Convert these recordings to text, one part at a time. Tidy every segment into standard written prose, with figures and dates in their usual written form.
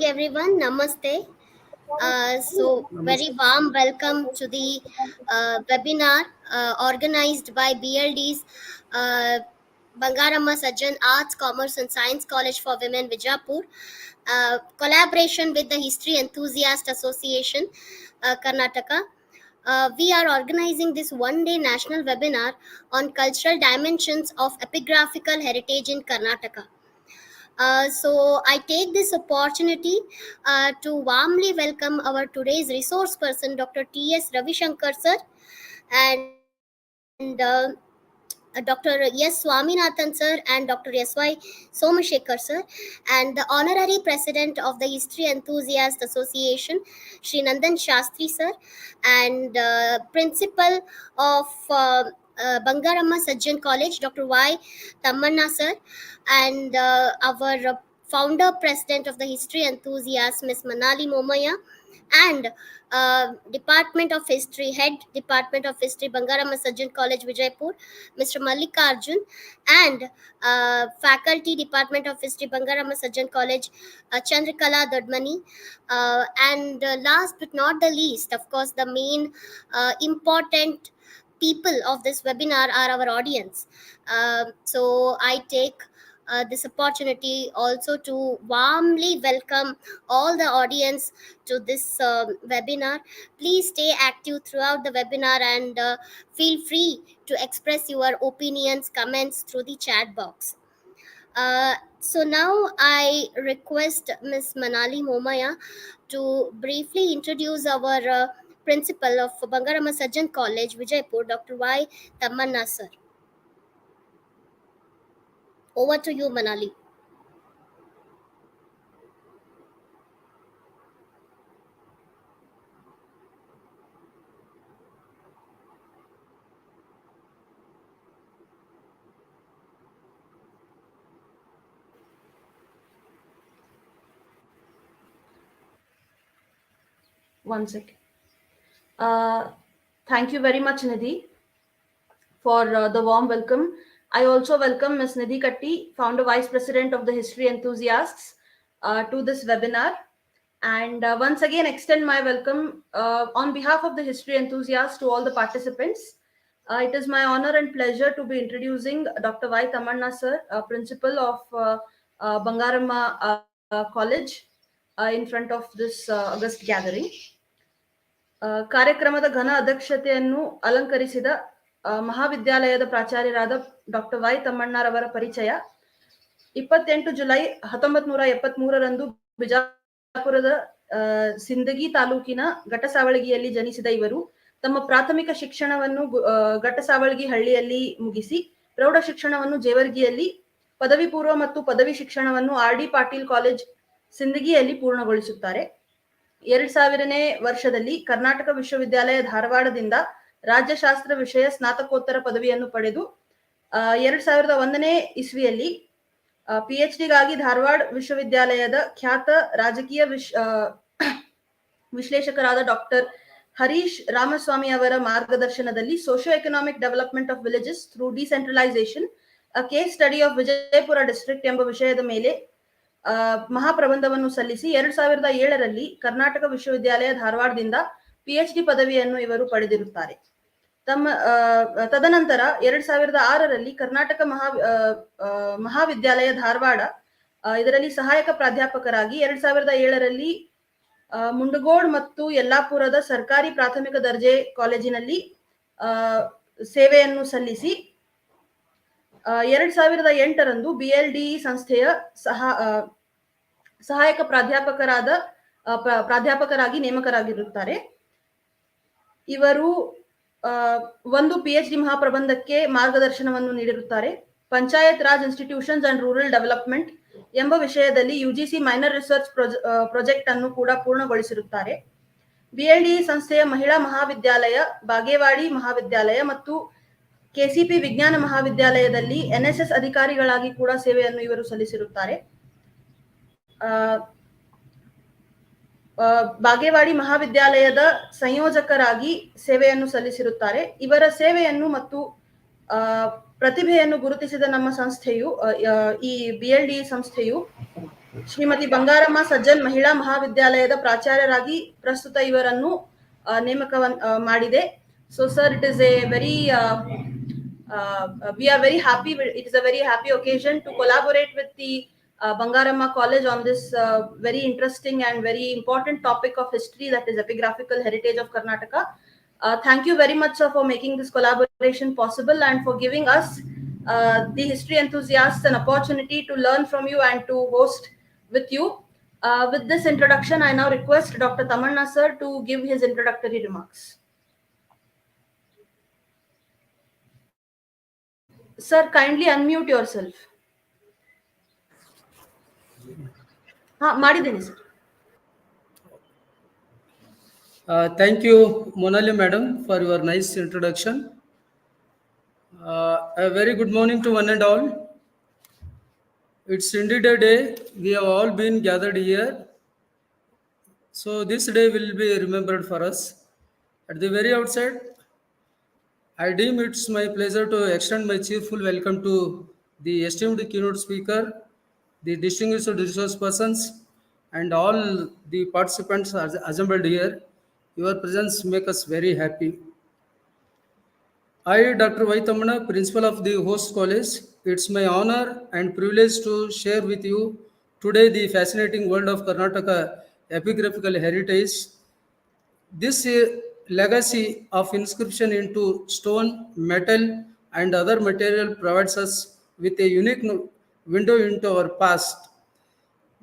everyone. Namaste. Very warm welcome to the webinar organized by BLD's uh, Bangaramma Sajjan Arts, Commerce and Science College for Women, Vijayapura. Collaboration with the History Enthusiast Association, Karnataka. We are organizing this one-day national webinar on cultural dimensions of epigraphical heritage in Karnataka. So I take this opportunity to warmly welcome our today's resource person, Dr. T.S. Ravishankar sir, and Dr. S. Swaminathan sir, and Dr. S.Y. Somashekar sir, and the honorary president of the History Enthusiast Association, Sri Nandan Shastri sir, and principal of Bangaramma Sajjan College, Dr. Y. Tammanna sir, and our founder president of the History Enthusiast, Ms. Manali Momaya, and Department of History, Head Department of History, Bangaramma Sajjan College, Vijayapura, Mr. Mallikarjun, and Faculty Department of History, Bangaramma Sajjan College, Chandrakala Dodmani, and last but not the least, of course, the main important people of this webinar are our audience. So I take this opportunity also to warmly welcome all the audience to this webinar. Please stay active throughout the webinar and feel free to express your opinions, comments through the chat box. So now I request Ms. Manali Momaya to briefly introduce our principal of Bangaramma Sajjan College, Vijayapur, Dr. Y. Tammanna sir. Over to you, Manali. One second. Thank you very much, Nidhi, for the warm welcome. I also welcome Ms. Nidhi Katti, Founder Vice President of the History Enthusiasts, to this webinar. And once again, extend my welcome on behalf of the History Enthusiasts to all the participants. It is my honor and pleasure to be introducing Dr. Y. Tammanna sir, Principal of Bangaramma College, in front of this August gathering. ಕಾರ್ಯಕ್ರಮದ ಘನ ಅಧ್ಯಕ್ಷತೆಯನ್ನು ಅಲಂಕರಿಸಿದ ಮಹಾವಿದ್ಯಾಲಯದ ಪ್ರಾಚಾರ್ಯರಾದ doctor Y ತಮ್ಮಣ್ಣರವರ ಪರಿಚಯ. 28 July 1973ರಂದು ಬಿಜಾಪುರದ ಸಿಂದಗಿ ತಾಲೂಕಿನ ಘಟಸಾವಳಗಿಯಲ್ಲಿ ಜನಿಸಿದ ಇವರು ತಮ್ಮ ಪ್ರಾಥಮಿಕ ಶಿಕ್ಷಣವನ್ನು ಘಟಸಾವಳಗಿ ಹಳ್ಳಿಯಲ್ಲಿ ಮುಗಿಸಿ ಪ್ರೌಢ ಶಿಕ್ಷಣವನ್ನು ಜೇವರ್ಗಿಯಲ್ಲಿ, ಪದವಿ ಪೂರ್ವ ಮತ್ತು ಪದವಿ ಶಿಕ್ಷಣವನ್ನು ಆರ್ ಡಿ ಪಾಟೀಲ್ ಕಾಲೇಜ್ ಸಿಂದಗಿಯಲ್ಲಿ ಪೂರ್ಣಗೊಳಿಸುತ್ತಾರೆ. 2000ನೇ ವರ್ಷದಲ್ಲಿ ಕರ್ನಾಟಕ ವಿಶ್ವವಿದ್ಯಾಲಯ ಧಾರವಾಡದಿಂದ ರಾಜ್ಯಶಾಸ್ತ್ರ ವಿಷಯ ಸ್ನಾತಕೋತ್ತರ ಪದವಿಯನ್ನು ಪಡೆದು 2001ನೇ ಇಸ್ವಿಯಲ್ಲಿ Ph.D ಗಾಗಿ ಧಾರವಾಡ ವಿಶ್ವವಿದ್ಯಾಲಯದ ಖ್ಯಾತ ರಾಜಕೀಯ ವಿಶ್ಲೇಷಕರಾದ ಡಾಕ್ಟರ್ ಹರೀಶ್ ರಾಮಸ್ವಾಮಿ ಅವರ ಮಾರ್ಗದರ್ಶನದಲ್ಲಿ socio economic development of villages through decentralisation, a case study of Vijayapura district ಎಂಬ ವಿಷಯದ ಮೇಲೆ ಮಹಾಪ್ರಬಂಧವನ್ನು ಸಲ್ಲಿಸಿ 2007ರಲ್ಲಿ ಕರ್ನಾಟಕ ವಿಶ್ವವಿದ್ಯಾಲಯ ಧಾರವಾಡದಿಂದ Ph.D ಪದವಿಯನ್ನು ಇವರು ಪಡೆದಿರುತ್ತಾರೆ. ತದನಂತರ 2006ರಲ್ಲಿ ಕರ್ನಾಟಕ ಮಹಾವಿದ್ಯಾಲಯ ಧಾರವಾಡ ಇದರಲ್ಲಿ ಸಹಾಯಕ ಪ್ರಾಧ್ಯಾಪಕರಾಗಿ 2007ರಲ್ಲಿ ಮುಂಡಗೋಡ್ ಮತ್ತು ಯಲ್ಲಾಪುರದ ಸರ್ಕಾರಿ ಪ್ರಾಥಮಿಕ ದರ್ಜೆ ಕಾಲೇಜಿನಲ್ಲಿ ಸೇವೆಯನ್ನು ಸಲ್ಲಿಸಿ 2008ರಂದು BLDE ಸಂಸ್ಥೆಯ ಸಹಾಯಕ ಪ್ರಾಧ್ಯಾಪಕರಾಗಿ ನೇಮಕರಾಗಿರುತ್ತಾರೆ. ಇವರು ಒಂದು Ph.D ಮಹಾಪ್ರಬಂಧಕ್ಕೆ ಮಾರ್ಗದರ್ಶನವನ್ನು ನೀಡಿರುತ್ತಾರೆ. Panchayat Raj institutions and rural development ಎಂಬ ವಿಷಯದಲ್ಲಿ UGC ಮೈನರ್ ರಿಸರ್ಚ್ ಪ್ರಾಜೆಕ್ಟ್ ಅನ್ನು ಕೂಡ ಪೂರ್ಣಗೊಳಿಸಿರುತ್ತಾರೆ. BLDE ಸಂಸ್ಥೆಯ ಮಹಿಳಾ ಮಹಾವಿದ್ಯಾಲಯ, ಬಾಗೇವಾಡಿ ಮಹಾವಿದ್ಯಾಲಯ ಮತ್ತು KCP ವಿಜ್ಞಾನ ಮಹಾವಿದ್ಯಾಲಯದಲ್ಲಿ NSS ಅಧಿಕಾರಿಗಳಾಗಿ ಕೂಡ ಸೇವೆಯನ್ನು ಇವರು ಸಲ್ಲಿಸಿರುತ್ತಾರೆ. ಬಾಗೇವಾಡಿ ಮಹಾವಿದ್ಯಾಲಯದ ಸಂಯೋಜಕರಾಗಿ ಸೇವೆಯನ್ನು ಸಲ್ಲಿಸಿರುತ್ತಾರೆ. ಇವರ ಸೇವೆಯನ್ನು ಮತ್ತು ಪ್ರತಿಭೆಯನ್ನು ಗುರುತಿಸಿದ ನಮ್ಮ ಸಂಸ್ಥೆಯು, ಈ BLDE ಸಂಸ್ಥೆಯು ಶ್ರೀಮತಿ ಬಂಗಾರಮ್ಮ ಸಜ್ಜನ್ ಮಹಿಳಾ ಮಹಾವಿದ್ಯಾಲಯದ ಪ್ರಾಚಾರ್ಯರಾಗಿ ಪ್ರಸ್ತುತ ಇವರನ್ನು ನೇಮಕ ಮಾಡಿದೆ. So sir, it is A very we are very happy. It is a very happy occasion to collaborate with the Bangaramma College on this very interesting and very important topic of history, that is epigraphical heritage of Karnataka. Thank you very much, sir, for making this collaboration possible and for giving us, the history enthusiasts, an opportunity to learn from you and to host with you. With this introduction, I now request Dr. Tamanna sir to give his introductory remarks. Sir, kindly unmute yourself. Madidini sir. Thank you, Monali madam, for your nice introduction. A very good morning to one and all. It's indeed a day we have all been gathered here. So this day will be remembered for us. At the very outset, I deem it's my pleasure to extend my cheerful welcome to the esteemed keynote speaker, the distinguished resource persons, and all the participants assembled here. Your presence makes us very happy. I, Dr. Vaitamana, Principal of the host college, it's my honor and privilege to share with you today the fascinating world of Karnataka epigraphical heritage. This legacy of inscription into stone, metal, and other material provides us with a unique window into our past.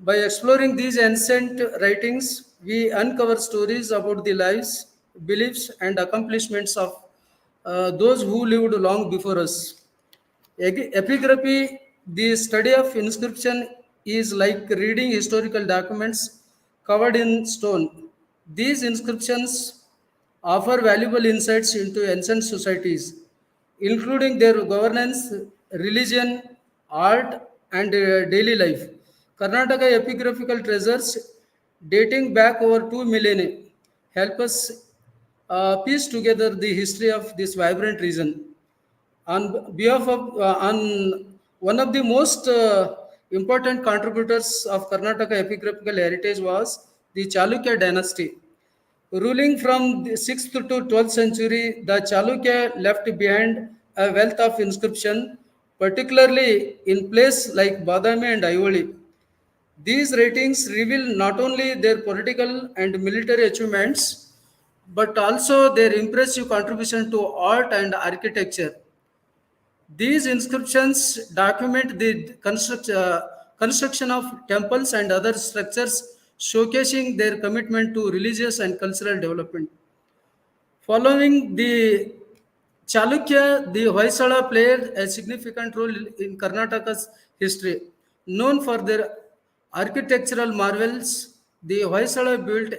By exploring these ancient writings, we uncover stories about the lives, beliefs, and accomplishments of those who lived long before us. Epigraphy, the study of inscription, is like reading historical documents covered in stone. These inscriptions offer valuable insights into ancient societies, including their governance, religion, art, and daily life. Karnataka epigraphical treasures dating back over 2 millennia help us piece together the history of this vibrant region. On behalf of on one of the most important contributors of Karnataka epigraphical heritage was the Chalukya dynasty. Ruling from the 6th to 12th century, the Chalukya left behind a wealth of inscription, particularly in places like Badami and Aivoli. These ratings reveal not only their political and military achievements, but also their impressive contribution to art and architecture. These inscriptions document the construction of temples and other structures, showcasing their commitment to religious and cultural development. Following the Chalukya, the Hoysala played a significant role in Karnataka's history. Known for their architectural marvels, the Hoysala built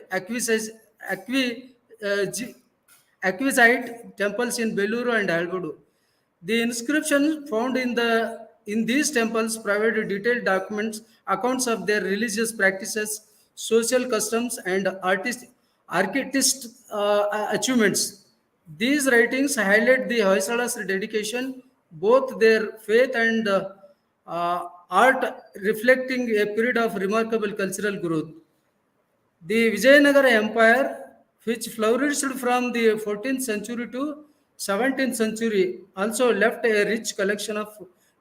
acquisite temples in Beluru and Algodu. The inscriptions found in these temples provided detailed documents, accounts of their religious practices, social customs, and artist achievements. These writings highlight the Hoysala's dedication, both their faith and art, reflecting a period of remarkable cultural growth. The Vijayanagar Empire, which flourished from the 14th century to 17th century, also left a rich collection of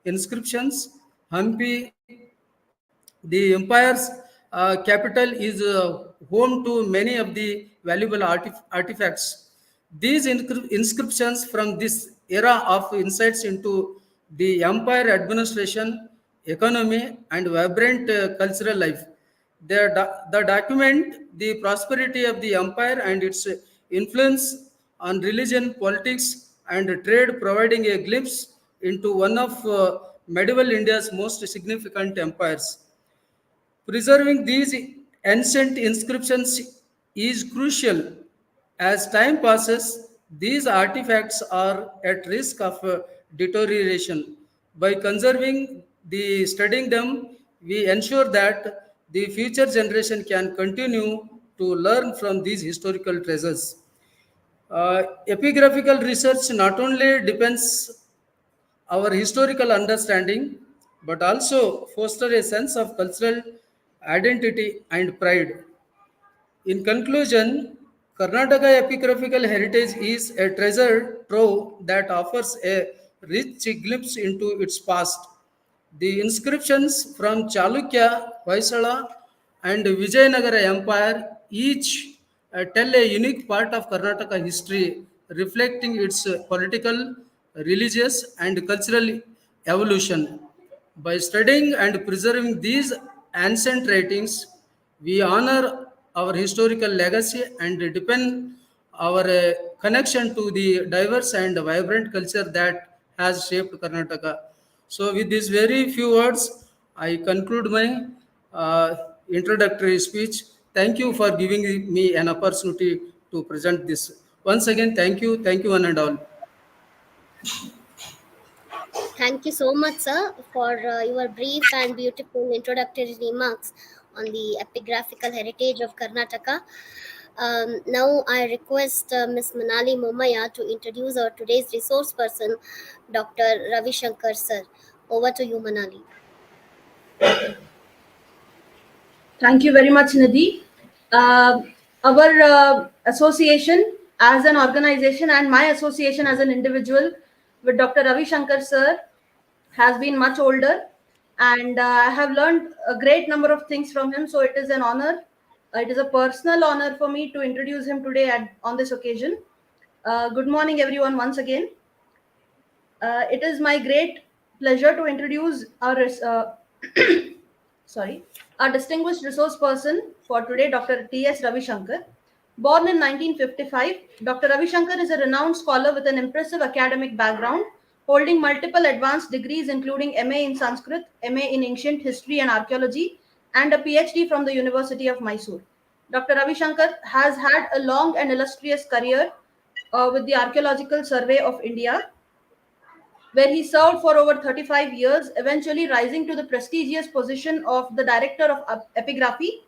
inscriptions. Hampi, the empire's capital, is home to many of the valuable artifacts. These inscriptions from this era of insights into the empire administration, economy, and vibrant cultural life. The document the prosperity of the empire and its influence on religion, politics, and trade, providing a glimpse into one of medieval India's most significant empires. Preserving these ancient inscriptions is crucial. As time passes, these artifacts are at risk of deterioration. By conserving studying them, we ensure that the future generation can continue to learn from these historical treasures. Epigraphical research not only depends our historical understanding, but also foster a sense of cultural identity, and pride. In conclusion, Karnataka epigraphical heritage is a treasure trove that offers a rich glimpse into its past. The inscriptions from Chalukya, Hoysala, and Vijayanagar Empire each tell a unique part of Karnataka history, reflecting its political, religious, and cultural evolution. By studying and preserving these ancient writings, we honor our historical legacy and deepen our connection to the diverse and vibrant culture that has shaped Karnataka. So, with these very few words, I conclude my introductory speech. Thank you for giving me an opportunity to present this. Once again, thank you, one and all. Thank you so much, sir, for your brief and beautiful introductory remarks on the epigraphical heritage of Karnataka. Now, I request Ms. Manali Momaya to introduce our today's resource person, Dr. Ravishankar, sir. Over to you, Manali. Thank you very much, Nidhi. Our association as an organization and my association as an individual with Dr. Ravishankar sir has been much older, and I have learned a great number of things from him. So it is an honor. It is a personal honor for me to introduce him today on this occasion. Good morning, everyone, once again. It is my great pleasure to introduce sorry, our distinguished resource person for today, Dr. T.S. Ravishankar. Born in 1955, Dr. Ravishankar is a renowned scholar with an impressive academic background, holding multiple advanced degrees including MA in Sanskrit, MA in Ancient History and Archaeology, and a Ph.D. from the University of Mysore. Dr. Ravishankar has had a long and illustrious career with the Archaeological Survey of India, where he served for over 35 years, eventually rising to the prestigious position of the Director of Epigraphy.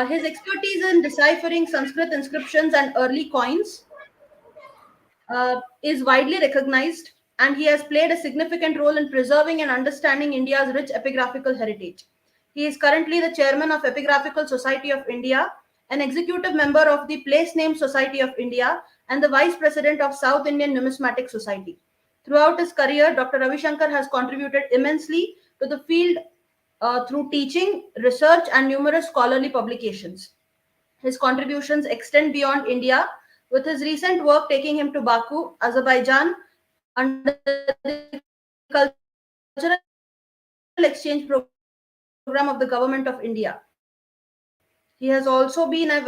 His expertise in deciphering Sanskrit inscriptions and early coins is widely recognized, and he has played a significant role in preserving and understanding India's rich epigraphical heritage. He is currently the chairman of Epigraphical Society of India, an executive member of the Place Name Society of India, and the vice president of South Indian Numismatic Society. Throughout his career, Dr. Ravishankar has contributed immensely to the field through teaching, research, and numerous scholarly publications. His contributions extend beyond India, with his recent work taking him to Baku, Azerbaijan, under the Cultural Exchange Program of the Government of India. He has also been a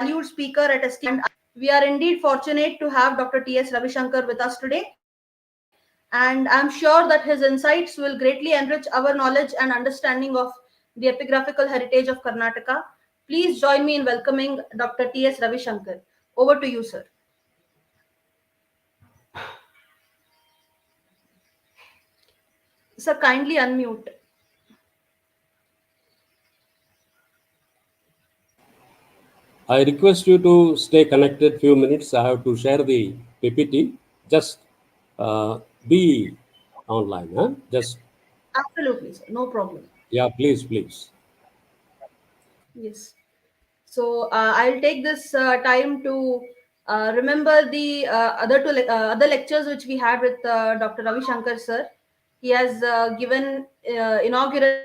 valued speaker at esteemed. We are indeed fortunate to have Dr. T.S. Ravishankar with us today, and I'm sure that his insights will greatly enrich our knowledge and understanding of the epigraphical heritage of Karnataka. Please join me in welcoming Dr. T.S. Ravishankar. Over to you, sir. Sir, kindly unmute. I request you to stay connected few minutes. I have to share the PPT. Just be online. Huh? Just, Absolutely, sir. No problem. yeah, please. Yes. So I'll take this time to remember the other lectures which we had with Dr. Ravi Shankar sir. He has given inaugural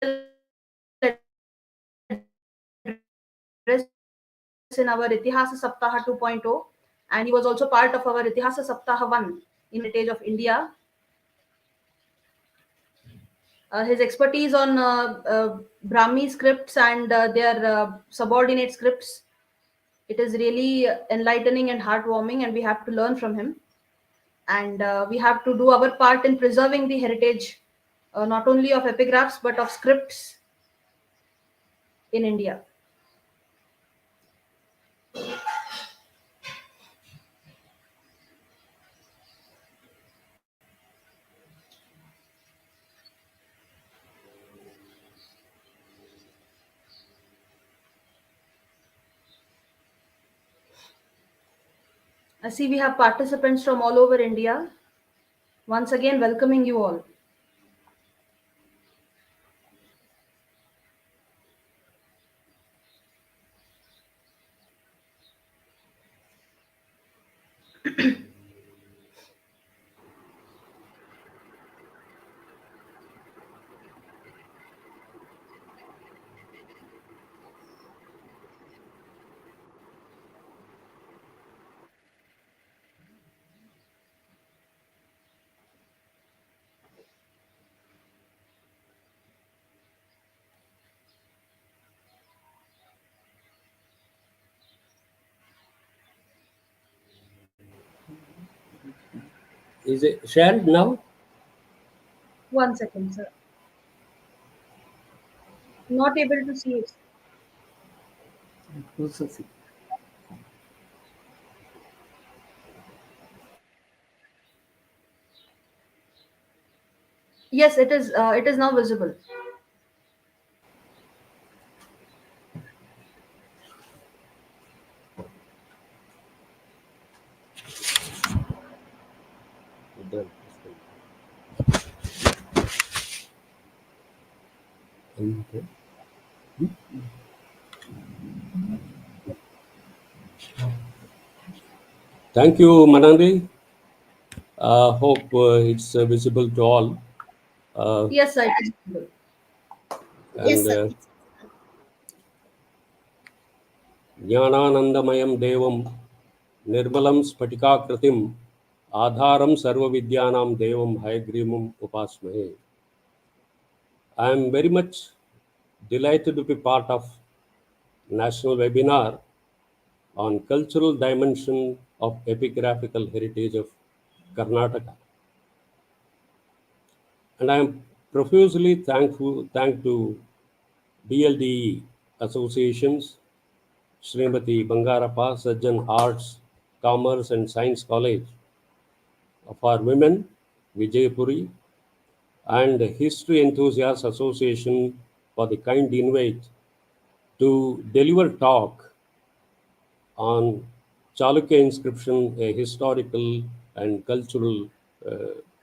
address in our Itihasa Saptaha 2.0, and he was also part of our Itihasa Saptaha 1 in Heritage of India. His expertise on Brahmi scripts and their subordinate scripts, it is really enlightening and heartwarming, and we have to learn from him. And we have to do our part in preserving the heritage, not only of epigraphs but of scripts in India. I see we have participants from all over India. Once again, welcoming you all. Is it shared now? 1 second, sir. Not able to see it. Yes, it is. It is now visible. Okay. Thank you, Manandi. Hope it's visible to all. Yes, sir, it is visible. Yes, And sir. Jnananandamayam Devam Nirmalam Spatikakritim Adharam Sarvavidyanam Devam Hayagrimam Upasmahe. I am very much delighted to be part of national webinar on cultural dimension of epigraphical heritage of Karnataka. And I am profusely thank to BLDE associations, Srimati Bangaramma, Sajjan Arts, Commerce and Science College for Women, Vijayapura, and History Enthusiasts Association for the kind invite to deliver talk on Chalukya Inscription, a historical and cultural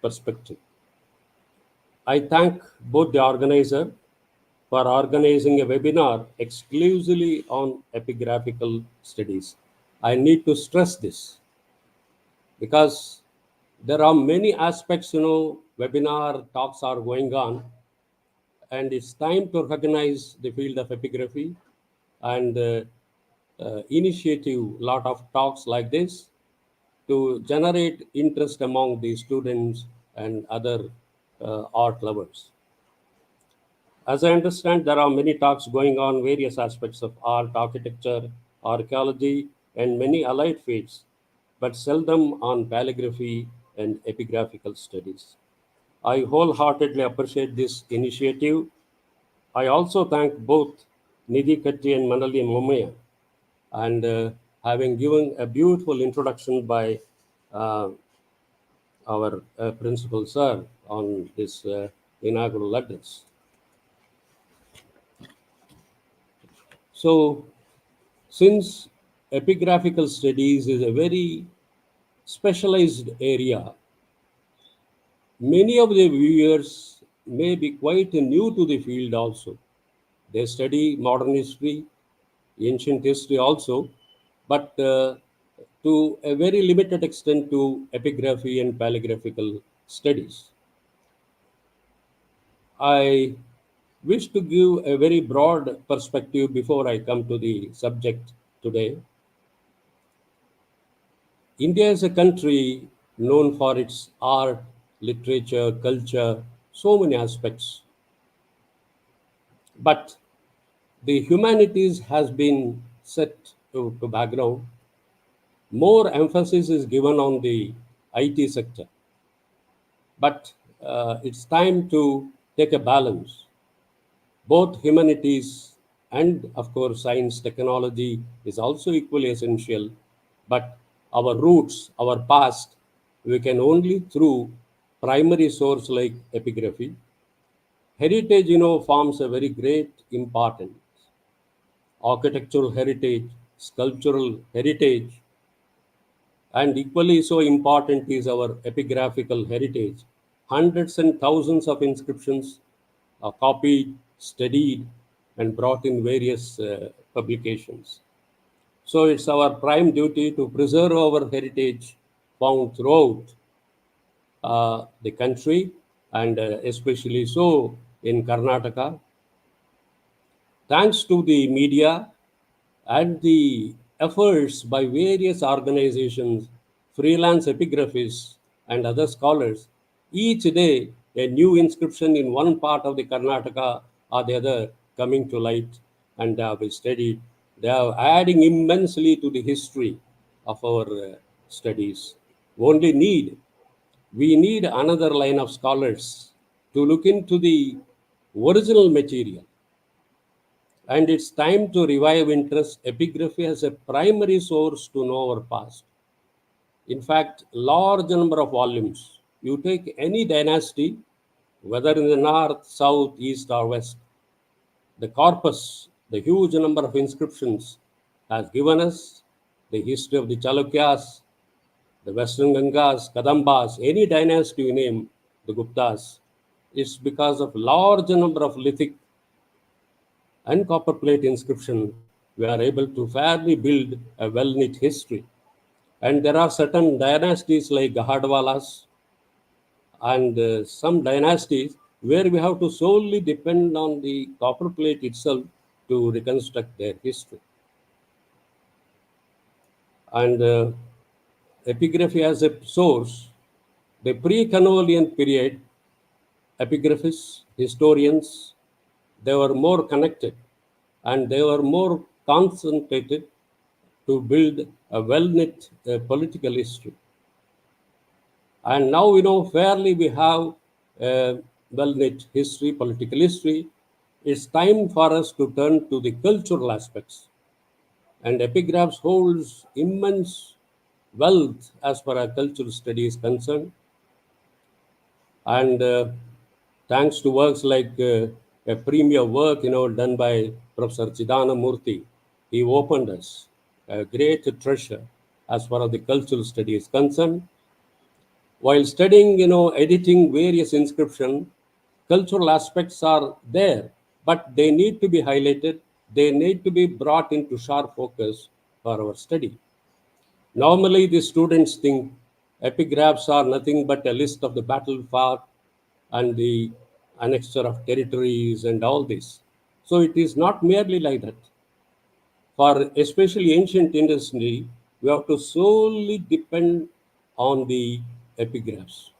perspective. I thank both the organizer for organizing a webinar exclusively on epigraphical studies. I need to stress this because there are many aspects, webinar talks are going on, and it's time to recognize the field of epigraphy and initiative lot of talks like this to generate interest among the students and other art lovers. As I understand, there are many talks going on various aspects of art, architecture, archaeology, and many allied fields, but seldom on calligraphy and epigraphical studies. I wholeheartedly appreciate this initiative. I also thank both Nidhi Katti and Manali Momaya and having given a beautiful introduction by uh, our principal sir on this inaugural address. So, since epigraphical studies is a very specialized area, many of the viewers may be quite new to the field also. They study modern history, ancient history also, but to a very limited extent to epigraphy and paleographical studies. I wish to give a very broad perspective before I come to the subject today. India is a country known for its art, literature, culture, so many aspects. But the humanities has been set to background. More emphasis is given on the IT sector. But it's time to take a balance. Both humanities and, of course, science, technology is also equally essential. But our roots, our past, we can only through primary source like epigraphy. Heritage, forms a very great importance. Architectural heritage, sculptural heritage, and equally so important is our epigraphical heritage. Hundreds and thousands of inscriptions are copied, studied, and brought in various publications. So it's our prime duty to preserve our heritage found throughout the country, and especially so in Karnataka. Thanks to the media and the efforts by various organizations, freelance epigraphists, and other scholars, each day a new inscription in one part of the Karnataka or the other coming to light, and they have been studied. They are adding immensely to the history of our studies. We need another line of scholars to look into the original material, and it's time to revive interest epigraphy as a primary source to know our past. In fact, large number of volumes. You take any dynasty, whether in the north, south, east, or west, the corpus, the huge number of inscriptions, has given us the history of the Chalukyas, the Western Gangas, Kadambas, any dynasty you name, the Guptas. It's because of large number of lithic and copper plate inscription, we are able to fairly build a well-knit history. And there are certain dynasties like Gahadwalas and some dynasties where we have to solely depend on the copper plate itself to reconstruct their history. And epigraphy as a source, the pre-colonial period, epigraphists, historians, they were more connected and they were more concentrated to build a well-knit political history. And now, fairly we have a well-knit history, political history. It's time for us to turn to the cultural aspects. And epigraphs holds immense wealth as far as cultural study is concerned. And thanks to works like a premier work, done by Professor Chidana Murthy, he opened us a great treasure as far as the cultural study is concerned. While studying, editing various inscription, cultural aspects are there, but they need to be highlighted. They need to be brought into sharp focus for our study. Normally, the students think epigraphs are nothing but a list of the battle fought and the annexure of territories and all this. So it is not merely like that. For especially ancient industry, we have to solely depend on the epigraphs.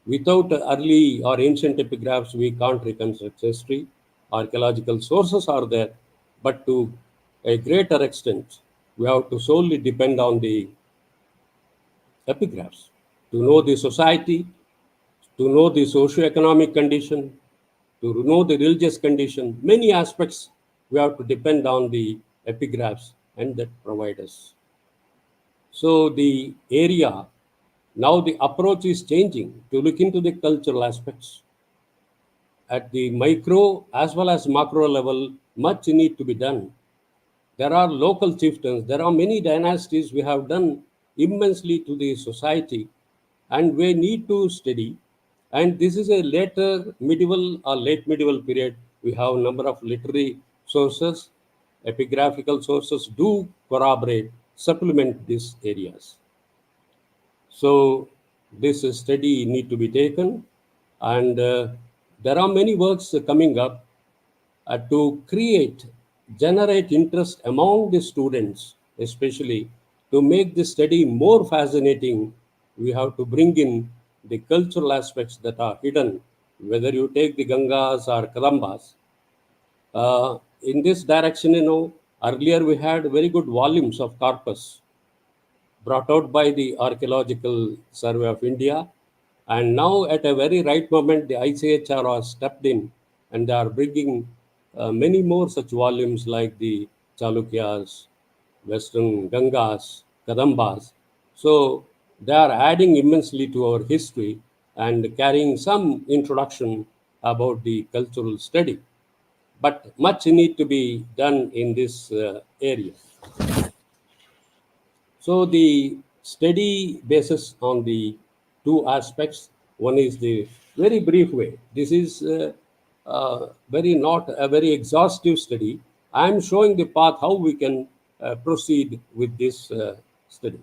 Without early or ancient epigraphs, we can't reconstruct history. Archaeological sources are there, but to a greater extent, we have to solely depend on the epigraphs to know the society, to know the socio-economic condition, to know the religious condition. Many aspects we have to depend on the epigraphs, and that provide us. So the area, now the approach is changing to look into the cultural aspects. At the micro as well as macro level, much need to be done. There are local chieftains, there are many dynasties we have done immensely to the society, and we need to study. And this is a later medieval or late medieval period. We have a number of literary sources, epigraphical sources do corroborate, supplement these areas. So this study need to be taken, and there are many works coming up to generate interest among the students, especially to make the study more fascinating. We have to bring in the cultural aspects that are hidden, whether you take the Gangas or Kadambas. In this direction, earlier we had very good volumes of corpus brought out by the Archaeological Survey of India. And now, at a very right moment, the ICHR has stepped in and they are bringing many more such volumes like the Chalukyas, Western Gangas, Kadambas. So, they are adding immensely to our history and carrying some introduction about the cultural study. But much need to be done in this area. So the study basis on the two aspects. One is the very brief way. This is very not a very exhaustive study. I am showing the path how we can proceed with this study.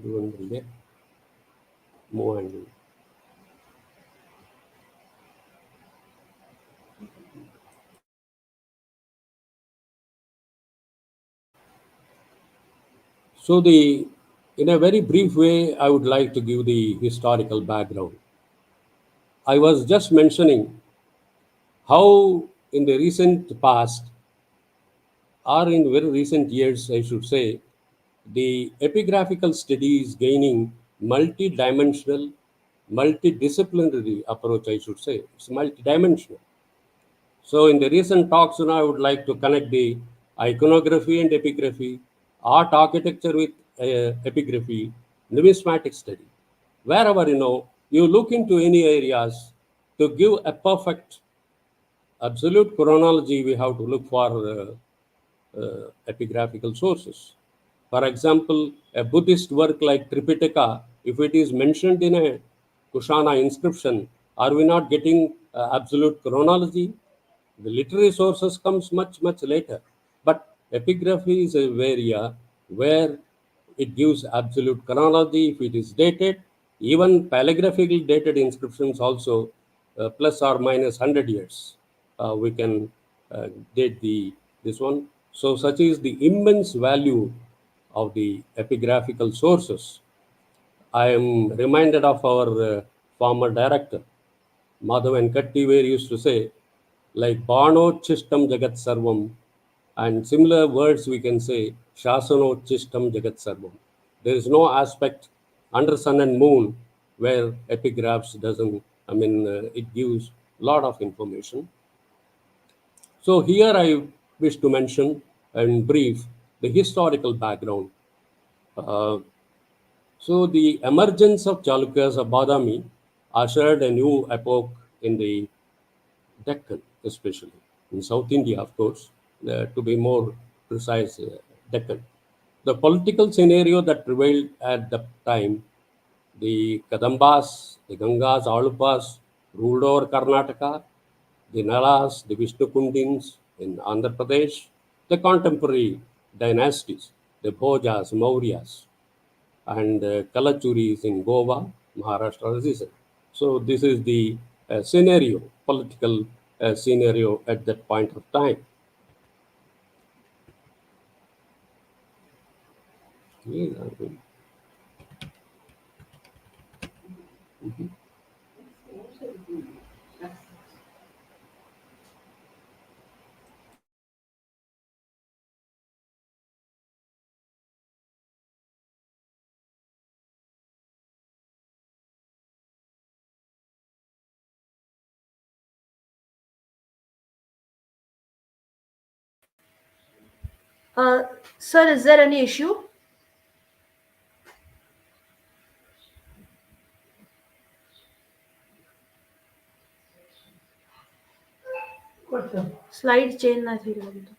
everyone move and so in a very brief way, I would like to give the historical background. I was just mentioning how in the recent past, or in very recent years, I should say, the epigraphical study is gaining multi-dimensional, multidisciplinary approach, I should say. It's multidimensional. So in the recent talks, I would like to connect the iconography and epigraphy, art architecture with epigraphy, numismatic study. Wherever, you look into any areas to give a perfect absolute chronology, we have to look for epigraphical sources. For example, a Buddhist work like Tripitaka, if it is mentioned in a Kushana inscription, are we not getting absolute chronology? The literary sources comes much later, but epigraphy is a area where it gives absolute chronology if it is dated. Even paleographically dated inscriptions also plus or minus 100 years. We can date this one. So such is the immense value of the epigraphical sources. I am reminded of our former director, Madhavan Katti, where he used to say, like Barnochistam Jagat Sarvam, and similar words we can say, Shasanochistam Jagat Sarvam. There is no aspect under sun and moon where epigraphs doesn't, it gives a lot of information. So here I wish to mention in brief the historical background. Uh, so the emergence of Chalukyas of Badami ushered a new epoch in the Deccan, especially in South India, of course, to be more precise, Deccan. The political scenario that prevailed at the time, the Kadambas, the Gangas, Alupas ruled over Karnataka, the Nalas, the Vishnukundins in Andhra Pradesh, the contemporary dynasties, the Bhojas, Mauryas, and Kalachuris in Goa, Maharashtra, as I said. So this is the scenario, political scenario at that point of time. Yeah, Sir, is there any issue? Slide change ना थी लगी तो.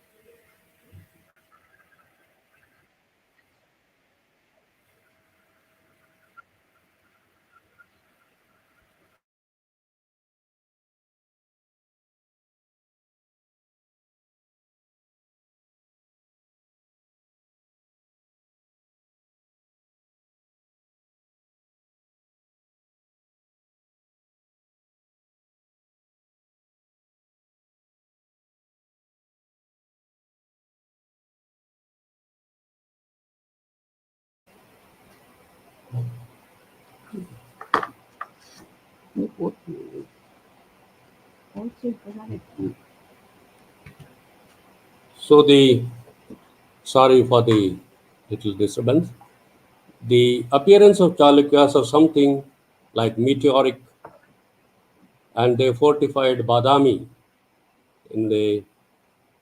so sorry for the little disturbance. The appearance of Chalukyas are something like meteoric, and they fortified Badami in the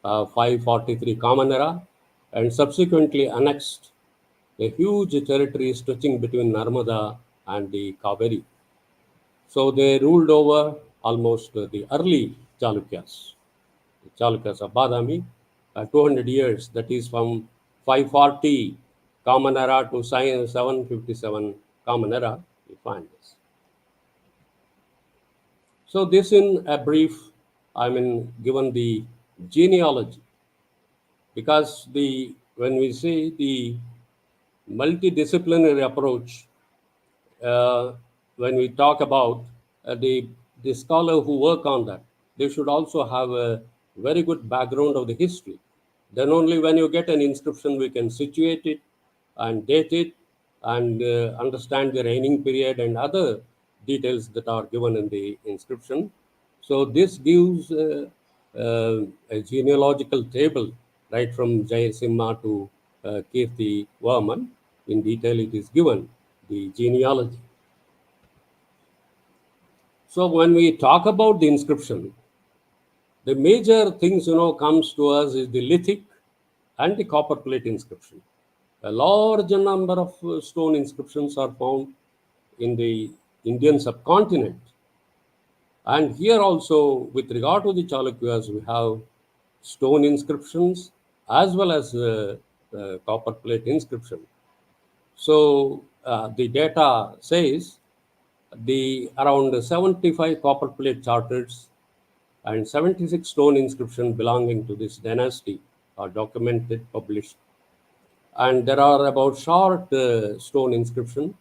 543 Common Era and subsequently annexed a huge territory stretching between Narmada and the Kaveri. So they ruled over almost the early Chalukyas, the Chalukyas of Badami, 200 years, that is from 540 Common Era to 757 Common Era, you find this. So this in a brief, given the genealogy, because when we say the multidisciplinary approach. When we talk about the scholar who work on that, they should also have a very good background of the history. Then only when you get an inscription, we can situate it and date it and understand the reigning period and other details that are given in the inscription. So this gives a genealogical table right from Jayasimha to Kirti Varman. In detail, it is given the genealogy. So when we talk about the inscription, the major things comes to us is the lithic and the copper plate inscription. A large number of stone inscriptions are found in the Indian subcontinent. And here also, with regard to the Chalukyas, we have stone inscriptions as well as copper plate inscription. So the data says the around 75 copper plate charters and 76 stone inscriptions belonging to this dynasty are documented, published. And there are about short stone inscription,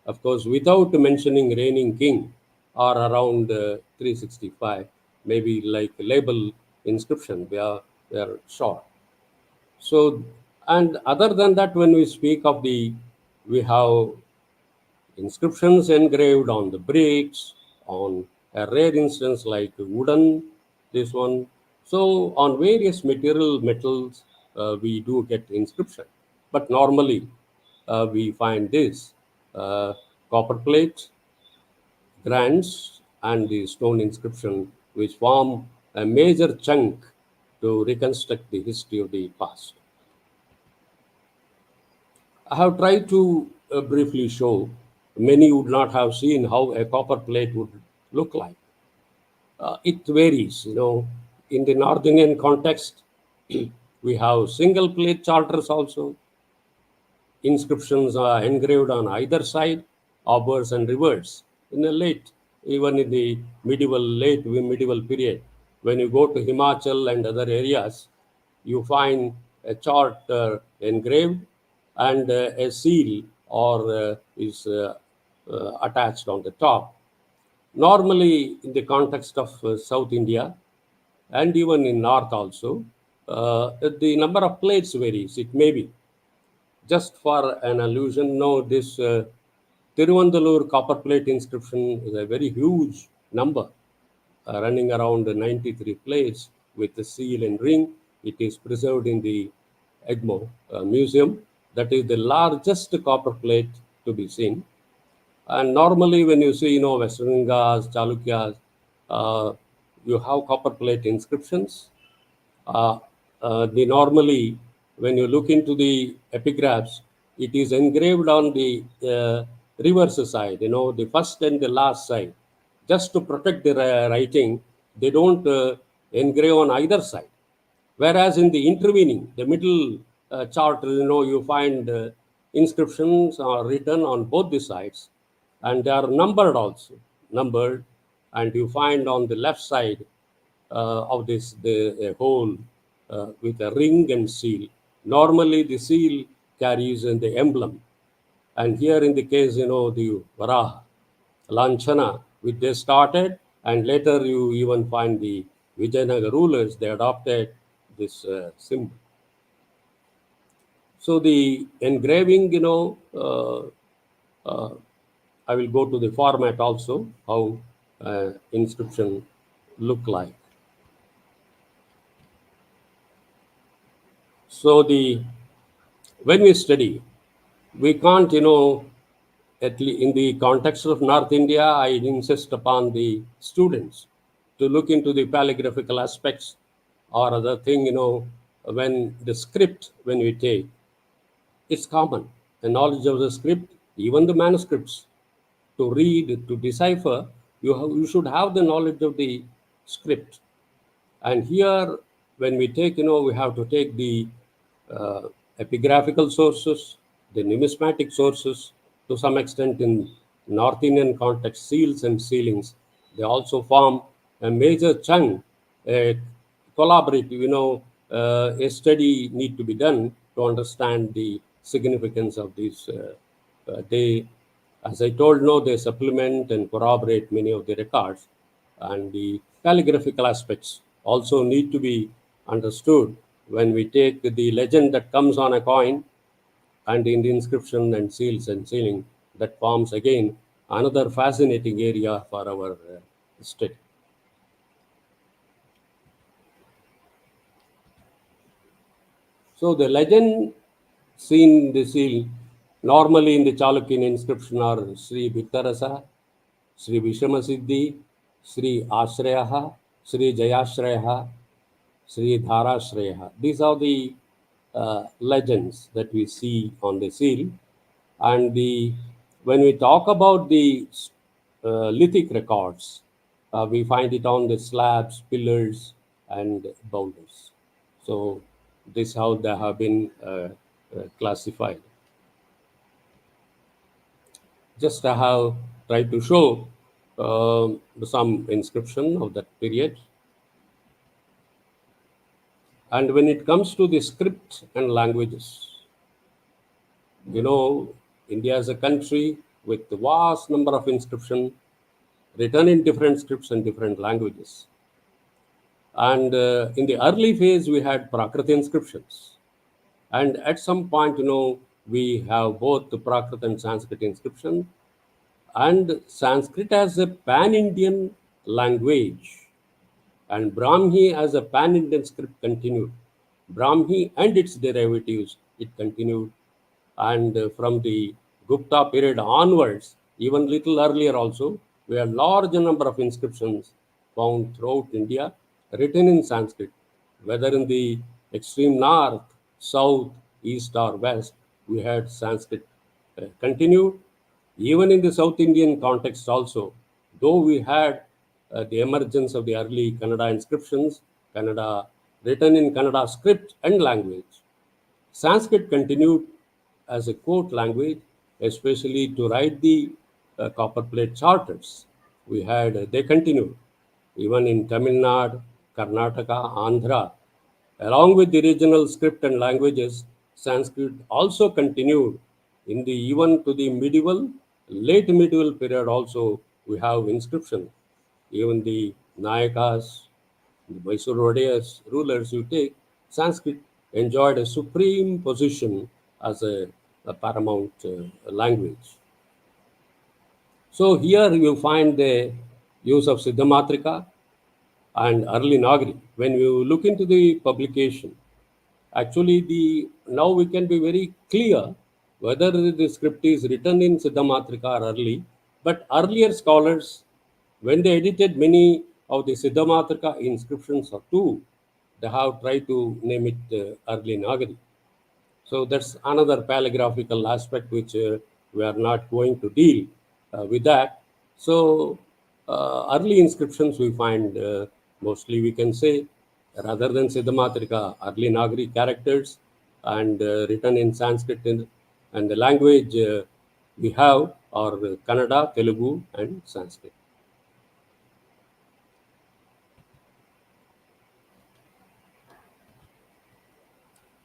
of course, without mentioning reigning king, are around 365, maybe like label inscription, they are short. So, and other than that, when we speak of we have inscriptions engraved on the bricks, on a rare instance like wooden, this one. So on various metals, we do get inscription. But normally, we find this copper plate, grants, and the stone inscription, which form a major chunk to reconstruct the history of the past. I have tried to briefly show, many would not have seen how a copper plate would look like. It varies, in the North Indian context, we have single plate charters also. Inscriptions are engraved on either side, obverse and reverse. Even in the late medieval period, when you go to Himachal and other areas, you find a chart engraved and a seal or is attached on the top. Normally, in the context of South India and even in North also, the number of plates varies. It may be. Just for an allusion, no, this Tiruvandalur copper plate inscription is a very huge number, running around 93 plates with the seal and ring. It is preserved in the Egmo Museum. That is the largest copper plate to be seen. And normally, when you see, Western Ghats, Chalukyas, you have copper plate inscriptions. Normally, when you look into the epigraphs, it is engraved on the reverse side, the first and the last side. Just to protect the writing, they don't engrave on either side. Whereas in the intervening, the middle chart, you find inscriptions are written on both the sides, and they are numbered also, and you find on the left side of this the hole with a ring and seal. Normally, the seal carries the emblem, and here in the case, the Varaha, Lanchana, which they started, and later you even find the Vijayanagar rulers, they adopted this symbol. So the engraving, I will go to the format also, how inscription look like. So when we study, we can't, in the context of North India, I insist upon the students to look into the paleographical aspects or other thing, when the script, when we take, it's common. The knowledge of the script, even the manuscripts, to read, to decipher, you should have the knowledge of the script. And here, when we take, we have to take the epigraphical sources, the numismatic sources, to some extent in North Indian context, seals and sealings. They also form a major chunk, a collaborative, a study need to be done to understand the significance of these. They, as I told, no, they supplement and corroborate many of the records, and the calligraphical aspects also need to be understood when we take the legend that comes on a coin and in the inscription and seals and sealing. That forms again another fascinating area for our study. So the legend seen in the seal normally in the Chalukyan inscription are Sri Vittarasa, Sri Vishamasiddhi, Sri Ashrayaha, Sri Jayashrayaha, Sri Dharashrayaha. These are the legends that we see on the seal. And when we talk about the lithic records, we find it on the slabs, pillars, and boulders. So this is how they have been classified. Just I have tried to show some inscription of that period. And when it comes to the script and languages, India is a country with a vast number of inscriptions written in different scripts and different languages. And in the early phase, we had Prakrit inscriptions. And at some point, we have both the Prakrit and Sanskrit inscription. And Sanskrit as a pan-Indian language and Brahmi as a pan-Indian script continued. Brahmi and its derivatives, it continued. And from the Gupta period onwards, even little earlier also, we had large number of inscriptions found throughout India written in Sanskrit, whether in the extreme north, south, east or west, we had Sanskrit continued. Even in the South Indian context also, though we had the emergence of the early Kannada inscriptions, Kannada written in Kannada script and language, Sanskrit continued as a court language, especially to write the copperplate charters. They continued even in Tamil Nadu, Karnataka, Andhra. Along with the regional script and languages, Sanskrit also continued in the even to the late medieval period also we have inscription. Even the Nayakas, the Mysore rulers you take, Sanskrit enjoyed a supreme position as a paramount language. So here you find the use of Siddhamatrika and early Nagari. When you look into the publication, actually now we can be very clear whether the script is written in Siddhamatrika or early. But earlier scholars, when they edited many of the Siddhamatrika inscriptions or two, they have tried to name it early Nagari. So that's another paleographical aspect which we are not going to deal with that. So early inscriptions we find mostly we can say rather than Siddhamatrika, early Nagari characters and written in Sanskrit and the language we have are Kannada, Telugu and Sanskrit.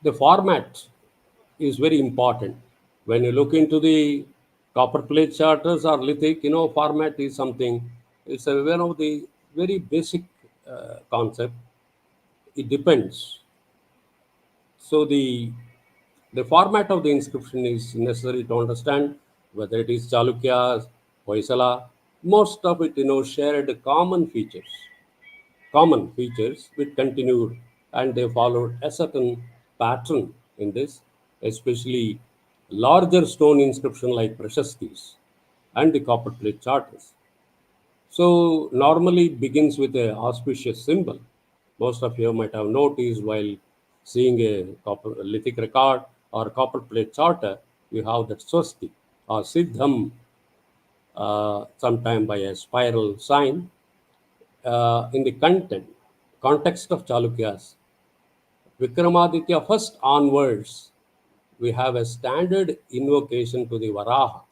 The format is very important. When you look into the copperplate charters or lithic, format is something, it's one of the very basic concept. It depends. So the format of the inscription is necessary to understand whether it is Chalukya, Hoysala, most of it, shared common features which continued and they followed a certain pattern in this, especially larger stone inscription like Prashastis and the copperplate charters. So normally it begins with an auspicious symbol. Most of you might have noticed while seeing a lithic record or copperplate charter, you have that swasti or siddham, sometime by a spiral sign. In the context of Chalukyas, Vikramaditya first onwards, we have a standard invocation to the Varaha.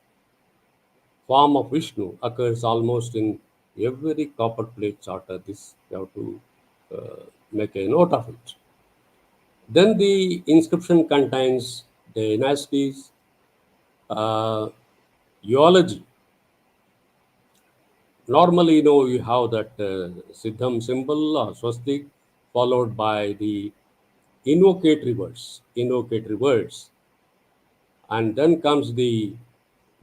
Form of Vishnu occurs almost in every copperplate charter. This you have to make a note of it. Then the inscription contains the dynasties, geology. Normally, you have that Siddham symbol or swastik followed by the invocatory words, and then comes the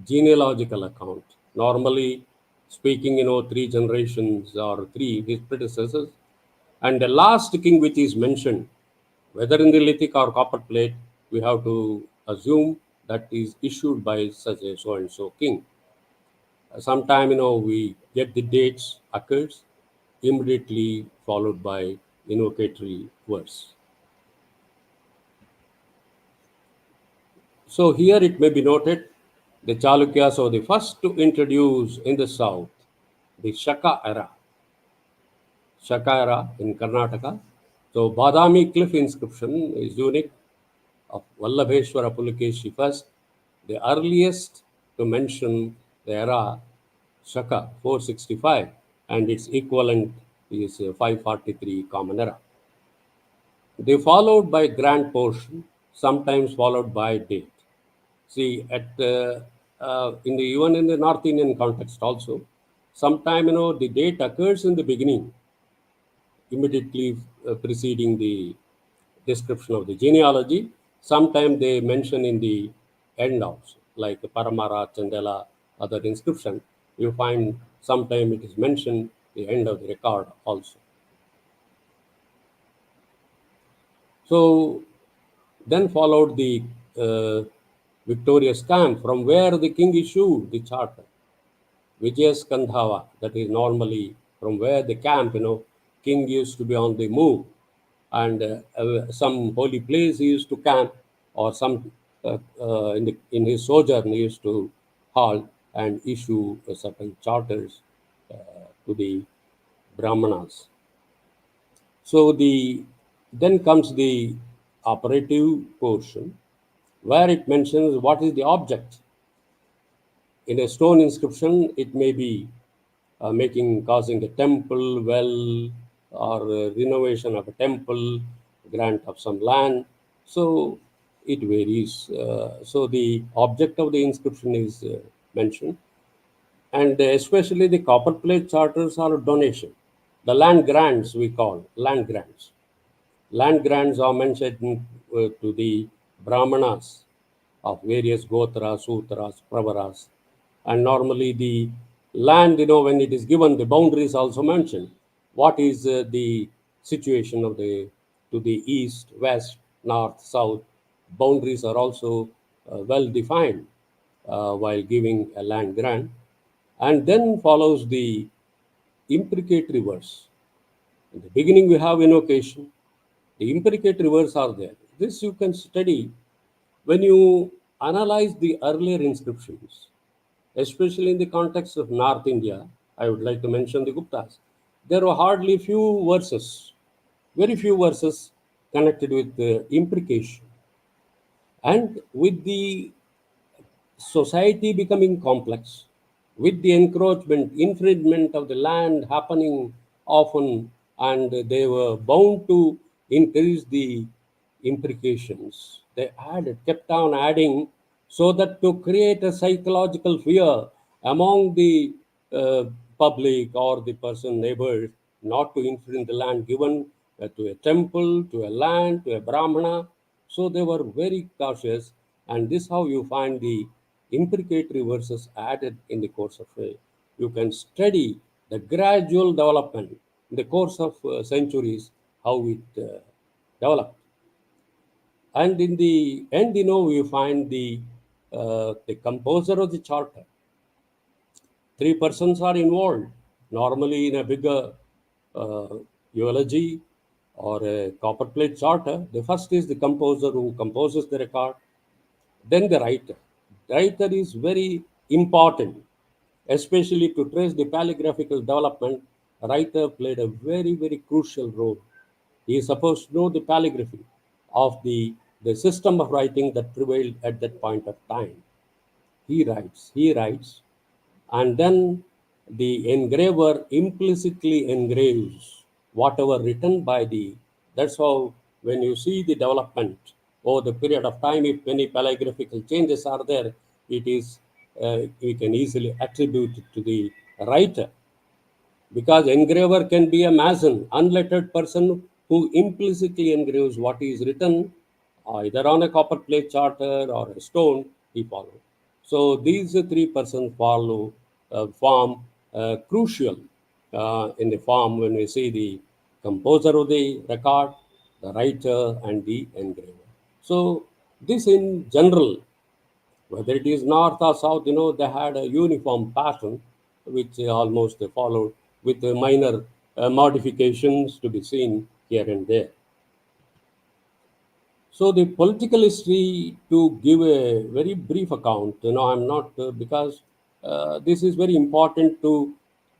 genealogical account. Normally speaking, three generations or three his predecessors, and the last king which is mentioned, whether in the lithic or copper plate, we have to assume that is issued by such a so and so king. Sometime we get the dates occurs immediately followed by invocatory words. So here it may be noted the Chalukyas were the first to introduce in the south the Shaka era in Karnataka. So Badami cliff inscription is unique of Vallabheshwara Pulikeshi first, the earliest to mention the era Shaka 465, and its equivalent is 543 Common Era. They followed by grand portion, sometimes followed by date. See, at in the even in the North Indian context also, sometime the date occurs in the beginning, immediately preceding the description of the genealogy. Sometime they mention in the end also, like Paramara, Chandela, other inscription. You find sometime it is mentioned the end of the record also. So then followed the victorious camp from where the king issued the charter. Vijayaskandhava, that is normally from where the camp, king used to be on the move, and some holy place he used to camp, or some in his sojourn he used to halt and issue certain charters to the Brahmanas. So then comes the operative portion, where it mentions what is the object. In a stone inscription, it may be causing a temple, well, or renovation of a temple, grant of some land. So it varies. So the object of the inscription is mentioned, and especially the copper plate charters are donation. The land grants we call land grants. Land grants are mentioned to the Brahmanas of various Gotras, Sutras, Pravaras. And normally the land, when it is given, the boundaries also mentioned. What is the situation of to the east, west, north, south? Boundaries are also well defined while giving a land grant. And then follows the imprecatory verse. In the beginning, we have invocation. The imprecatory words are there. This you can study when you analyze the earlier inscriptions, especially in the context of North India. I would like to mention the Guptas. There were hardly few verses, very few verses connected with the imprecation. And with the society becoming complex, with the encroachment, infringement of the land happening often, and they were bound to increase the imprecations. They kept on adding, so that to create a psychological fear among the uh, public or the person neighbors, not to infringe the land given to a temple, to a land, to a Brahmana. So they were very cautious, and this how you find the imprecatory verses added in the course of a. You can study the gradual development in the course of centuries, how it developed. And in the end, you find the composer of the charter. Three persons are involved. Normally, in a bigger eulogy or a copper plate charter, the first is the composer who composes the record, then the writer. Writer is very important, especially to trace the paleographical development. Writer played a very, very crucial role. He is supposed to know the paleography of the system of writing that prevailed at that point of time. He writes, and then the engraver implicitly engraves whatever written by the. That's how when you see the development over the period of time, if many paleographical changes are there, it is we can easily attribute it to the writer, because engraver can be a mason, unlettered person who implicitly engraves what is written either on a copper plate charter or a stone. He follows. So these three persons form crucial in the form when we see the composer of the record, the writer, and the engraver. So this in general, whether it is north or south, they had a uniform pattern which almost followed with minor modifications to be seen here and there. So the political history, to give a very brief account, I'm not because this is very important to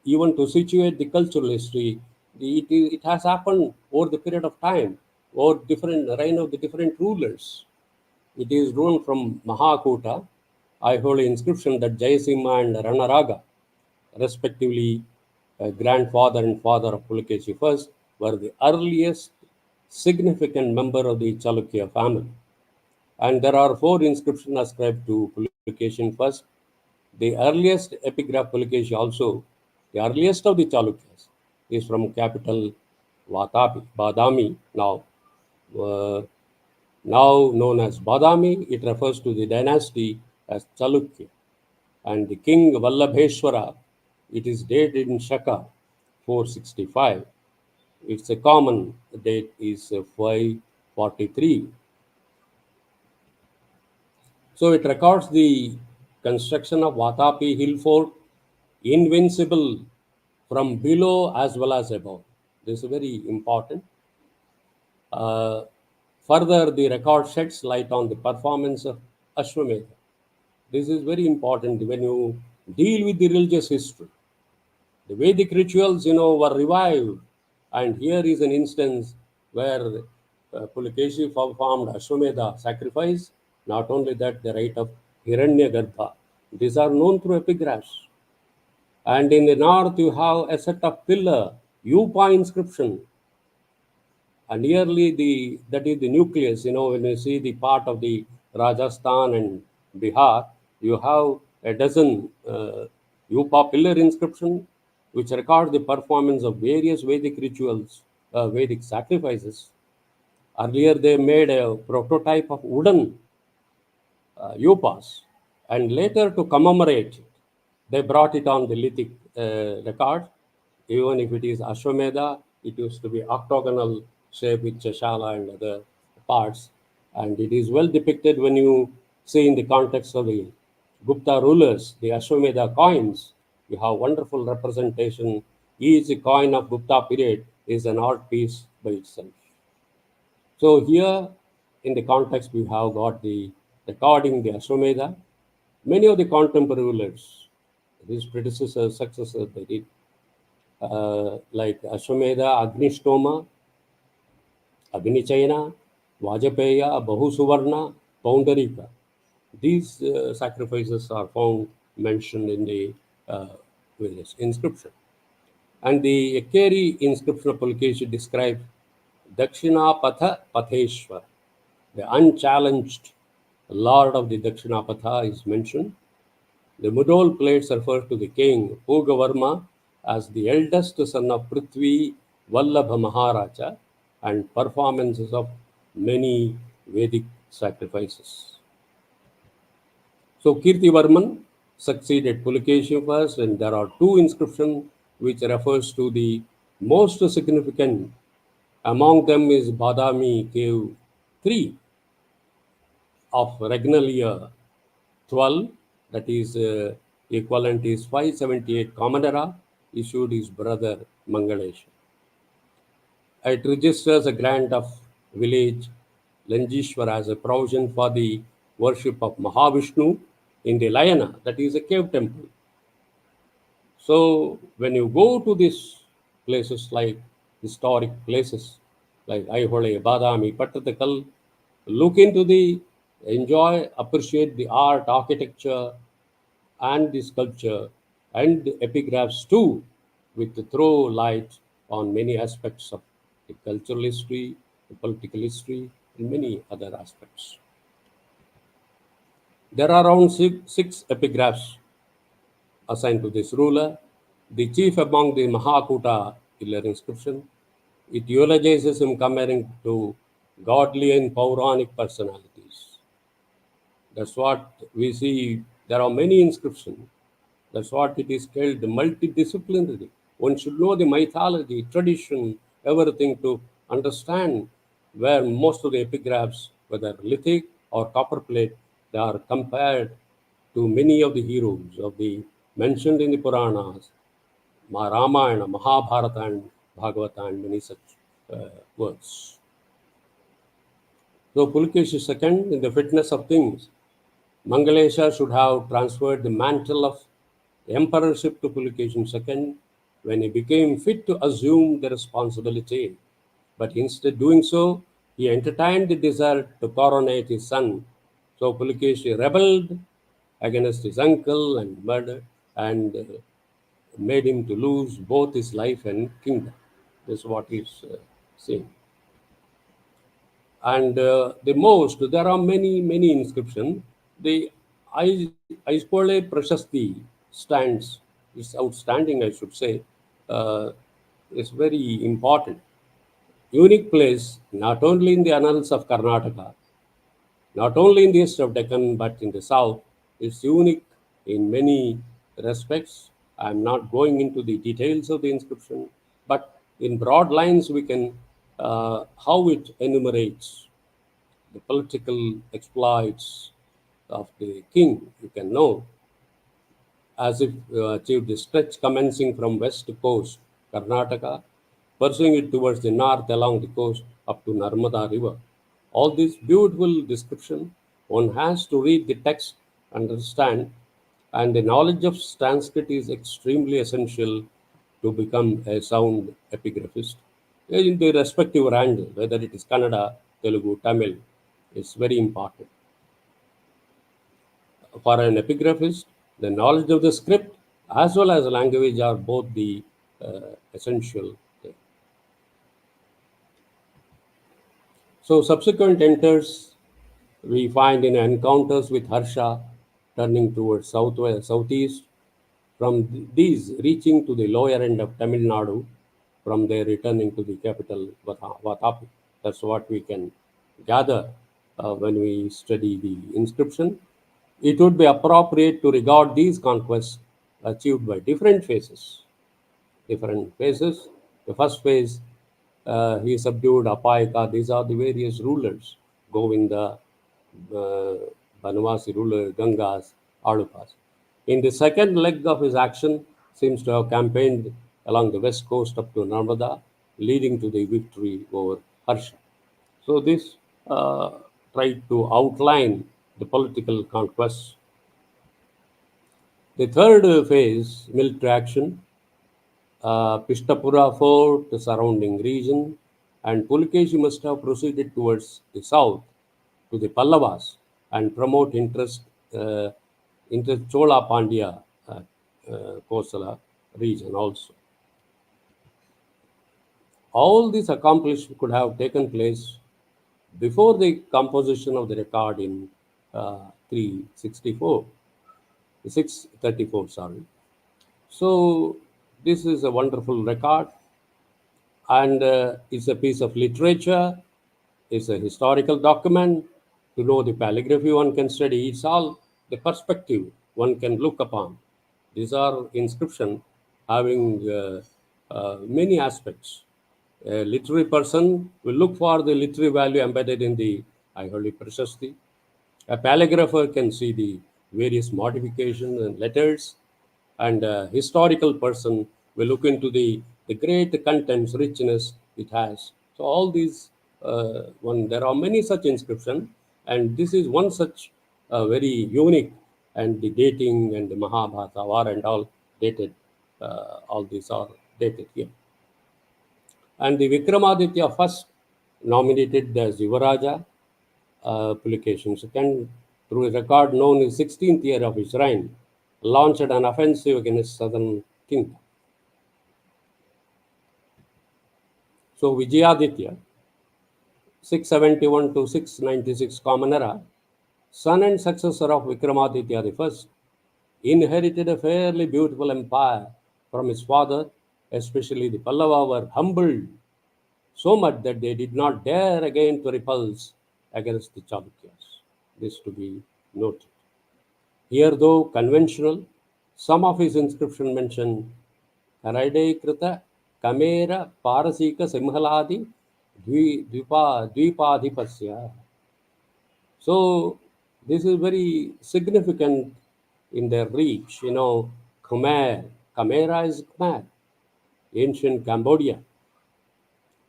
even to situate the cultural history. It has happened over the period of time, over different reign of the different rulers. It is drawn from Mahakuta, I hold an inscription that Jayasimha and Ranaraga, respectively grandfather and father of Pulakeshin I, were the earliest significant member of the Chalukya family. And there are four inscriptions ascribed to Pulakeshin I. The earliest epigraph Pulakeshin also, the earliest of the Chalukyas, is from capital Badami, uh, now known as Badami. It refers to the dynasty as Chalukya. And the king Vallabheshwara, it is dated in Shaka 465. Its a common date is 543. So it records the construction of Vatapi hill fort, invincible from below as well as above. This is very important. Uh, Further, the record sheds light on the performance of Ashwamedha. This is very important when you deal with the religious history. The Vedic rituals, were revived, and here is an instance where Pulakeshin performed Ashwamedha sacrifice. Not only that, the rite of Hiranyagarbha. These are known through epigraphs. And in the north, you have a set of pillar, Upa inscription, and nearly that is the nucleus. When you see the part of the Rajasthan and Bihar, you have a dozen Upa pillar inscription which record the performance of various Vedic rituals, Vedic sacrifices. Earlier, they made a prototype of wooden upas, and later to commemorate it, they brought it on the lithic record. Even if it is Ashwamedha, it used to be octagonal shape with Chashala and other parts, and it is well depicted when you see in the context of the Gupta rulers, the Ashwamedha coins. You have wonderful representation. Each coin of Gupta period is an art piece by itself. So here, in the context, we have got the recording the Ashwamedha. Many of the contemporary rulers, his predecessors, successors, they did, like Ashwamedha, Agnishtoma, Agnichayana, Vajapeya, Bahusuvarna, Poundarika. These sacrifices are found mentioned in the various inscription. And the Ekeri inscription of Pulakeshin describes Dakshinapatha Patheshwar, the unchallenged lord of the Dakshinapatha is mentioned. The Mudol plates refer to the king Pugavarma as the eldest son of Prithvi Vallabha Maharaja and performances of many Vedic sacrifices. So Kirtivarman succeeded Pulakeshin first, and there are two inscriptions which refers to the most significant. Among them is Badami Cave 3 of regnal year 12, that is equivalent is 578 Common Era, issued his brother Mangalesha. It registers a grant of village Lanjishwar as a provision for the worship of Mahavishnu in the Layana, that is a cave temple. So when you go to these places like historic places like Aihole, Badami, Pattakal, look into enjoy, appreciate the art, architecture, and the sculpture, and the epigraphs too, with the throw light on many aspects of the cultural history, the political history, in many other aspects. There are around six epigraphs assigned to this ruler. The chief among the Mahakuta pillar inscription. It eulogizes him comparing to godly and Puranic personalities. That's what we see. There are many inscriptions. That's what it is called multidisciplinary. One should know the mythology, tradition, everything to understand where most of the epigraphs, whether lithic or copper plate, they are compared to many of the heroes of the mentioned in the Puranas, Ramayana, Mahabharata, and Bhagavata, and many such works. So Pulkeshi II, in the fitness of things, Mangalesha should have transferred the mantle of emperorship to Pulkeshi II when he became fit to assume the responsibility. But instead doing so, he entertained the desire to coronate his son. So Pulkeshi rebelled against his uncle and murdered and made him to lose both his life and kingdom. This is what is saying. And there are many inscriptions. The Aispole Prashasti stands, is outstanding, I should say. It's very important. Unique place, not only in the annals of Karnataka, not only in the east of Deccan, but in the south. It's unique in many respects. I'm not going into the details of the inscription, but in broad lines, we can how it enumerates the political exploits of the king. You can know as if achieved the stretch commencing from west coast Karnataka, pursuing it towards the north along the coast up to Narmada River. All this beautiful description, one has to read the text, understand, and the knowledge of Sanskrit is extremely essential to become a sound epigraphist. In the respective angle, whether it is Kannada, Telugu, Tamil, is very important. For an epigraphist, the knowledge of the script as well as language are both the essential thing. So subsequent enters we find in encounters with Harsha turning towards southeast, from these reaching to the lower end of Tamil Nadu, from there returning to the capital Vatapi. That's what we can gather when we study the inscription. It would be appropriate to regard these conquests achieved by different phases. Different phases. The first phase, he subdued Apayaka. These are the various rulers, Govinda, Banavasi ruler, Gangas, Alupas. In the second leg of his action, seems to have campaigned along the west coast up to Narmada, leading to the victory over Harsha. So this tried to outline the political conquests. The third phase, military action, Pishtapura fort, the surrounding region, and Pulkeshi must have proceeded towards the south to the Pallavas and promote inter Chola Pandya Kosala region also. All this accomplishment could have taken place before the composition of the record in 634, sorry. So this is a wonderful record, and it's a piece of literature, it's a historical document. To know the calligraphy one can study, it's all the perspective one can look upon. These are inscription having many aspects. A literary person will look for the literary value embedded in the Holy Prashasti. A paleographer can see the various modifications and letters, and a historical person will look into the great contents, richness it has. So all these, there are many such inscriptions, and this is one such very unique, and the dating and the Mahabharata war and all dated, all these are dated here. And the Vikramaditya first nominated as Yuvaraja, Pulkeshi II, through a record known as 16th year of his reign, launched an offensive against southern kingdom. So Vijayaditya, 671 to 696 Common Era, son and successor of Vikramaditya I, inherited a fairly beautiful empire from his father. Especially the Pallava were humbled so much that they did not dare again to repulse against the Chalukyas. This to be noted. Here, though conventional, some of his inscription mention Karaidekrita Kamera Parasika Simhaladi Dvipadhipasya. So this is very significant in their reach. Khmer, Khmer is Khmer, ancient Cambodia,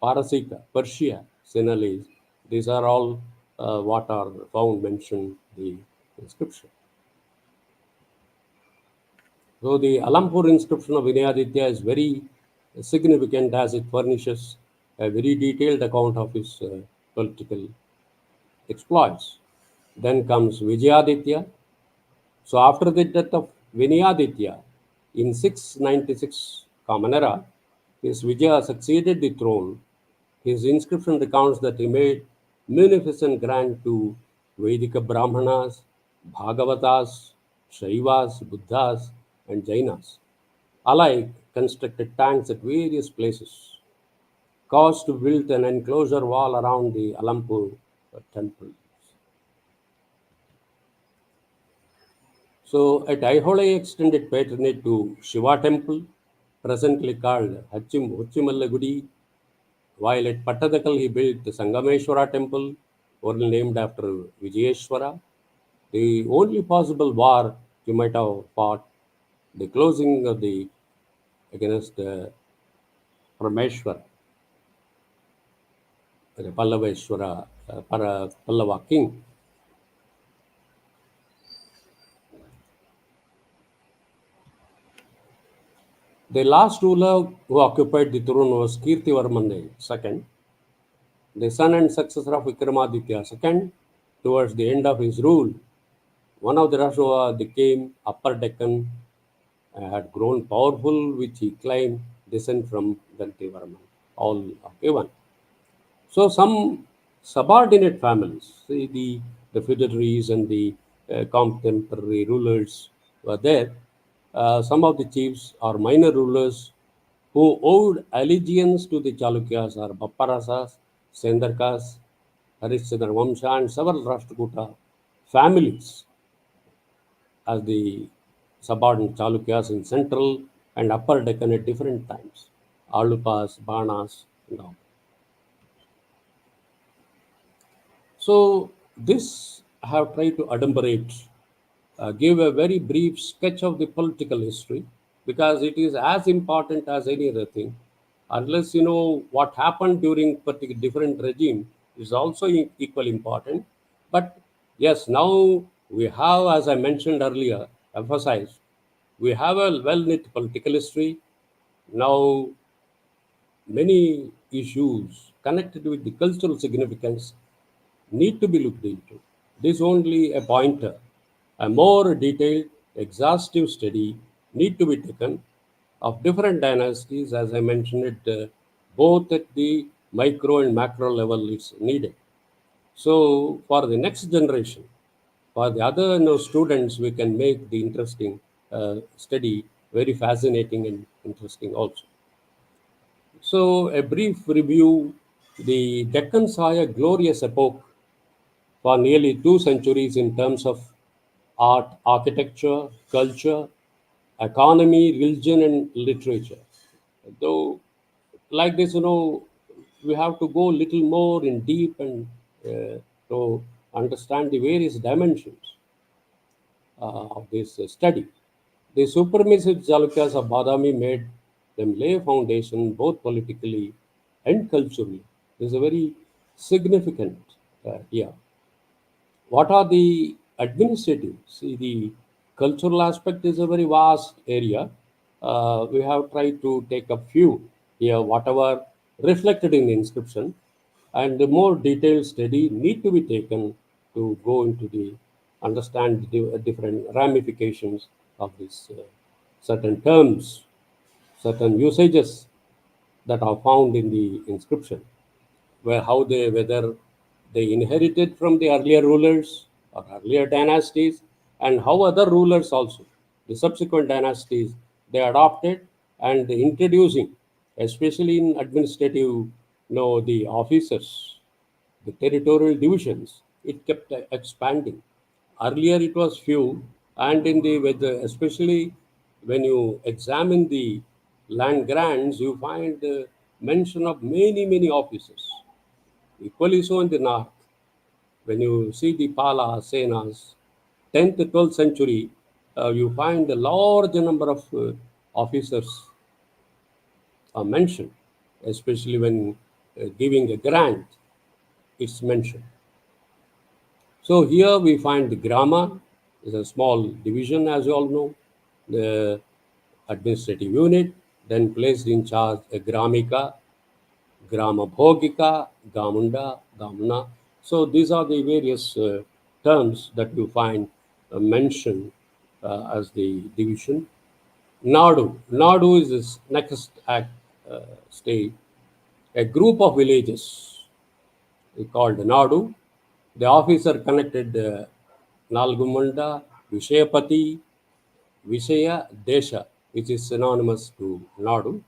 Parasika, Persia, Sinhalese. These are all what are found mentioned in the inscription. So the Alampur inscription of Vinayaditya is very significant as it furnishes a very detailed account of his political exploits. Then comes Vijayaditya. So after the death of Vinayaditya in 696 Common Era, his Vijaya succeeded the throne. His inscription recounts that he made munificent grant to Vedika Brahmanas, Bhagavatas, Shaivas, Buddhas, and Jainas. Alike constructed tanks at various places, caused to build an enclosure wall around the Alampur temple. So at Aihole extended patronage to Shiva temple, presently called Huchimallagudi, while at Pattadakal he built the Sangameshwara temple, only named after Vijayeshwara. The only possible war you might have fought, the closing of the against Parameshwara, the Pallaveshwara, Pallava king. The last ruler who occupied the throne was Kirtivarman II, the son and successor of Vikramaditya II. Towards the end of his rule, one of the Rashova became Upper Deccan had grown powerful, which he claimed descent from Dantivarman. All are given. So some subordinate families, see the feudatories and the contemporary rulers were there. Some of the chiefs are minor rulers who owed allegiance to the Chalukyas are Bapparasas, Sendarkas, Harishchandra Vamsha, and several Rashtrakuta families as the subordinate Chalukyas in central and upper Deccan at different times. Alupas, Banas, and all. So this I have tried to adumbrate, give a very brief sketch of the political history because it is as important as any other thing. Unless you know what happened during particular different regime is also equally important. But yes, now we have, as I mentioned earlier, emphasized, we have a well-knit political history. Now many issues connected with the cultural significance need to be looked into. This only a pointer. A more detailed, exhaustive study need to be taken of different dynasties, as I mentioned it, both at the micro and macro level is needed. So for the next generation, for the other students, we can make the interesting study very fascinating and interesting also. So a brief review, the Deccan saw a glorious epoch for nearly 2 centuries in terms of art, architecture, culture, economy, religion, and literature. Though, like this, we have to go a little more in deep and to understand the various dimensions of this study. The supremacy Chalukyas of Badami made them lay a foundation both politically and culturally. This is a very significant here. What are the administrative? See, the cultural aspect is a very vast area. We have tried to take a few here, whatever reflected in the inscription, and the more detailed study need to be taken to go into the understand the different ramifications of these certain terms, certain usages that are found in the inscription. whether they inherited from the earlier rulers or earlier dynasties, and how other rulers also, the subsequent dynasties, they adopted and introducing, especially in administrative, the officers, the territorial divisions, it kept expanding. Earlier it was few, and in the with especially when you examine the land grants, you find the mention of many officers. Equally so in the north, when you see the Pala Senas, 10th, 12th century, you find a large number of officers are mentioned, especially when giving a grant, it's mentioned. So here we find the Grama is a small division, as you all know, the administrative unit, then placed in charge a Gramika, Grama Bhogika, Gamunda, Gamna. So these are the various terms that you find mentioned as the division. Nadu. Nadu is this next state, a group of villages called Nadu. The officer connected Nalgumanda, Vishayapati, Vishaya, Desha, which is synonymous to Nadu,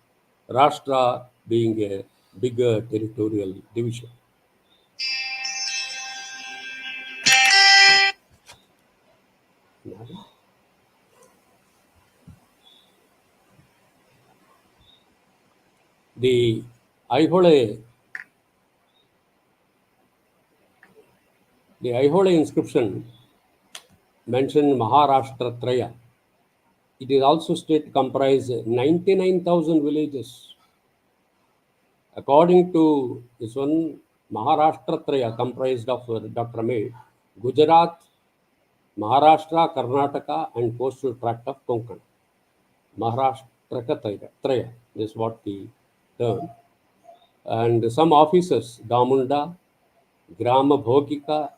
Rashtra being a bigger territorial division. The Aihole, the Aihole inscription mentioned Maharashtra Traya. It is also state comprise 99,000 villages. According to this one, Maharashtra Traya comprised of Dr. May, Gujarat, Maharashtra, Karnataka, and coastal tract of Konkan. Maharashtra Traya is what the term. And some officers, Damunda, Grama Bhogika,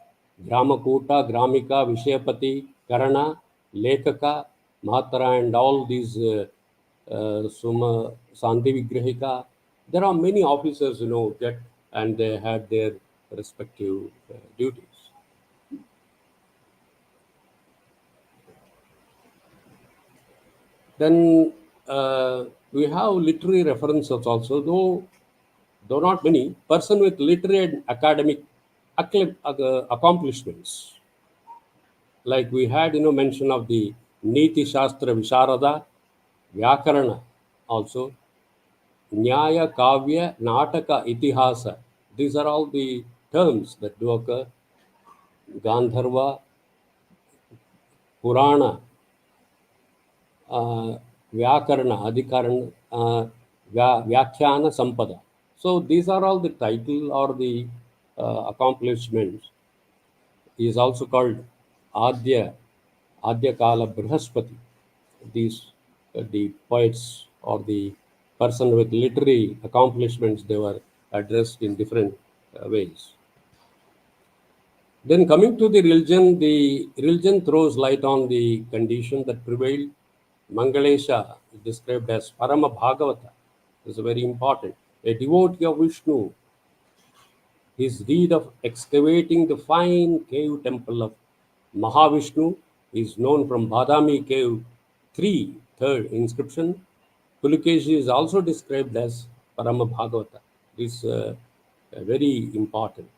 Grama Kuta, Gramika, Vishayapati, Karana, Lekaka, Mahatara, and all these Suma, Sandhi Vigrahika. There are many officers, that, and they had their respective duties. Then we have literary references also, though not many. Person with literary and academic accomplishments. Like we had, mention of the Niti Shastra Visharada, Vyakarana also, Nyaya, Kavya, Nataka, Itihasa. These are all the terms that do occur. Gandharva, Purana, Vyakarana, Adhikarana, Vyakhyana, Sampada. So these are all the title or the accomplishments. He is also called Adya Kala Brihaspati. These the poets or the person with literary accomplishments, they were addressed in different ways. Then coming to the religion throws light on the condition that prevailed. Mangalesha is described as Parama Bhagavata. This is very important. A devotee of Vishnu. His deed of excavating the fine cave temple of Mahavishnu is known from Badami cave 3, third inscription. Pulikeshi is also described as Parama Bhagavata. This is very important.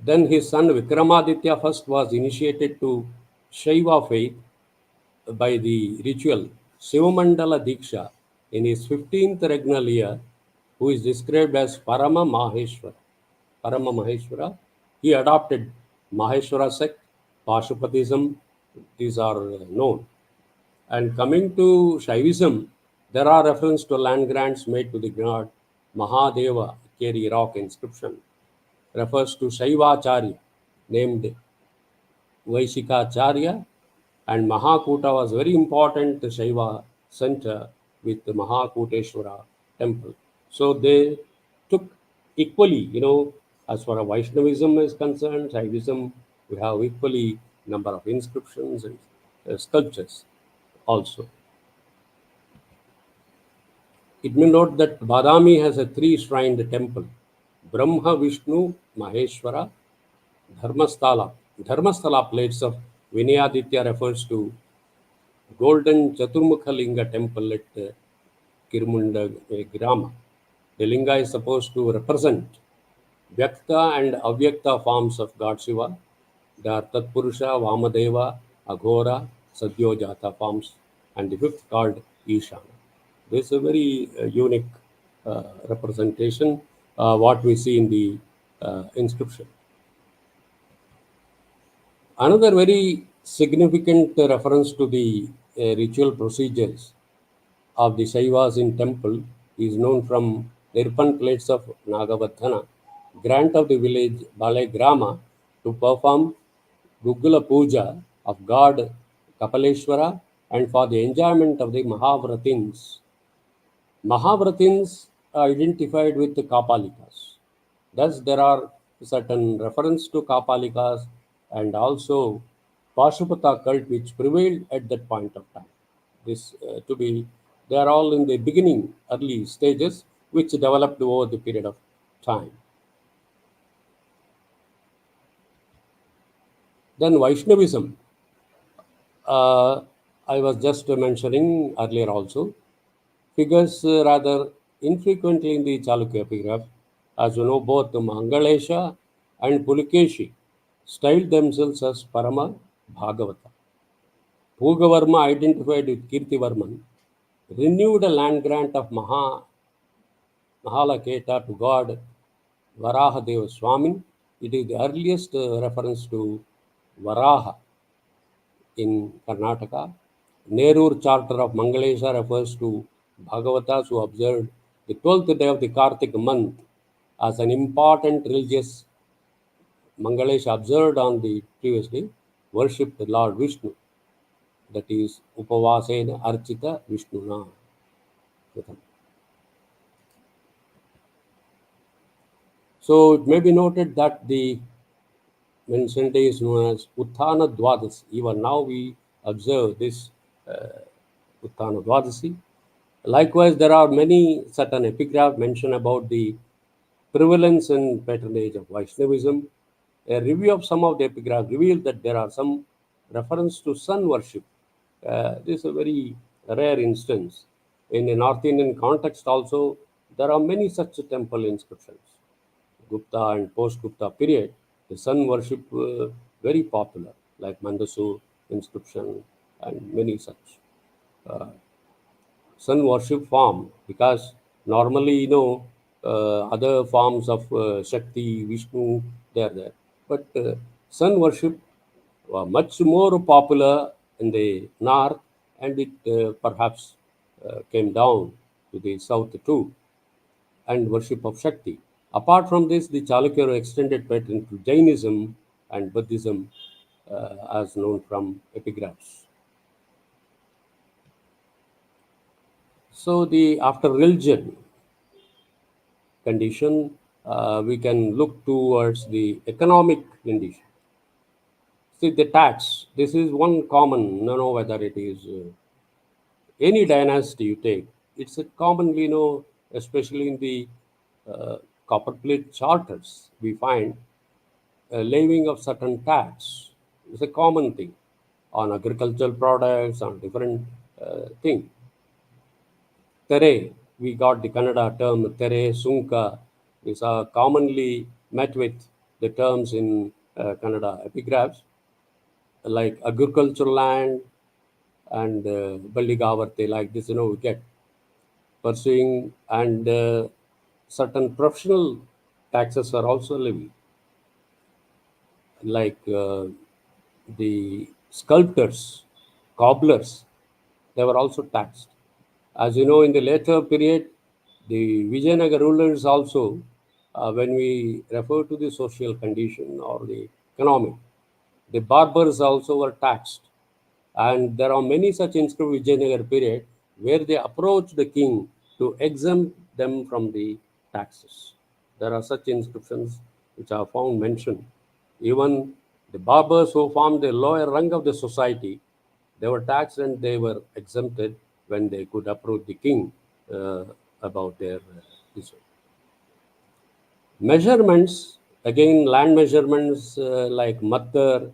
Then his son Vikramaditya first was initiated to Shaiva faith by the ritual Shivamandala Diksha in his 15th regnal year, who is described as Parama Maheshwara. Parama Maheshwara. He adopted Maheshwara sect, Pashupatism, these are known. And coming to Shaivism, there are references to land grants made to the god Mahadeva, Keri rock inscription. Refers to Shaivacharya, named Vaishikacharya, and Mahakuta was very important Shaiva center with the Mahakuteshwara temple. So they took equally, as far as Vaishnavism is concerned, Shaivism, we have equally number of inscriptions and sculptures also. It may note that Badami has a three-shrined temple: Brahma, Vishnu, Maheshwara, Dharmasthala. Dharmasthala plates of Vinayaditya refers to golden Chaturmukha Linga temple at Kirmunda Grama. The linga is supposed to represent Vyakta and Avyakta forms of God Shiva. They are Tatpurusha, Vamadeva, Aghora, Sadyojata forms, and the fifth called Ishana. This is a very unique representation, what we see in the inscription. Another very significant reference to the ritual procedures of the Shaivas in temple is known from Nirpan plates of Nagavardhana, grant of the village Bangaramma to perform Gugula Puja of God Kapaleshwara and for the enjoyment of the Mahavratins. Mahavratins are identified with the Kapalikas. Thus, there are certain reference to Kapalikas and also Pashupata cult which prevailed at that point of time. This they are all in the beginning, early stages, which developed over the period of time. Then Vaishnavism, I was just mentioning earlier also, figures rather infrequently in the Chalukya epigraph. As you know, both Mangalesha and Pulikeshi styled themselves as Parama Bhagavata. Pugavarma, identified with Kirtivarman, renewed a land grant of Mahalaketa to God Varaha Deva Swamin. It is the earliest reference to Varaha in Karnataka. Nerur Charter of Mangalesha refers to Bhagavatas who observed the 12th day of the Kartik month as an important religious. Mangalesha observed on the previous day worshipped Lord Vishnu, that is Upavasena Archita Vishnuna. So it may be noted that the mentioned day is known as Utthana Dwadasi. Even now we observe this Utthana Dwadasi. Likewise, there are many certain epigraphs mention about the prevalence and patronage of Vaishnavism. A review of some of the epigraphs revealed that there are some reference to sun worship. This is a very rare instance. In a North Indian context also, there are many such temple inscriptions. Gupta and post-Gupta period, the sun worship very popular, like Mandasur inscription and many such sun worship form, because normally other forms of Shakti, Vishnu, they are there, but sun worship much more popular in the north, and it perhaps came down to the south too, and worship of Shakti. Apart from this, the Chalukya extended pattern to Jainism and Buddhism, as known from epigraphs. So, the after religion condition, we can look towards the economic condition. See, the tax. This is one common. No, whether it is any dynasty you take, it's a commonly especially in the copper plate charters, we find levying of certain tax is a common thing on agricultural products, on different thing. Tere, we got the Kannada term tere, sunka, is commonly met with the terms in Kannada epigraphs, like agricultural land and Balligavarte, like this, we get pursuing, and certain professional taxes are also levied, like the sculptors, cobblers, they were also taxed. As you know, in the later period, the Vijayanagar rulers also, when we refer to the social condition or the economic, the barbers also were taxed. And there are many such inscriptions in Vijayanagar period where they approach the king to exempt them from the taxes. There are such inscriptions which are found mentioned. Even the barbers who formed the lower rung of the society, they were taxed and they were exempted when they could approach the king about their this one. Measurements, again, land measurements like Mattar,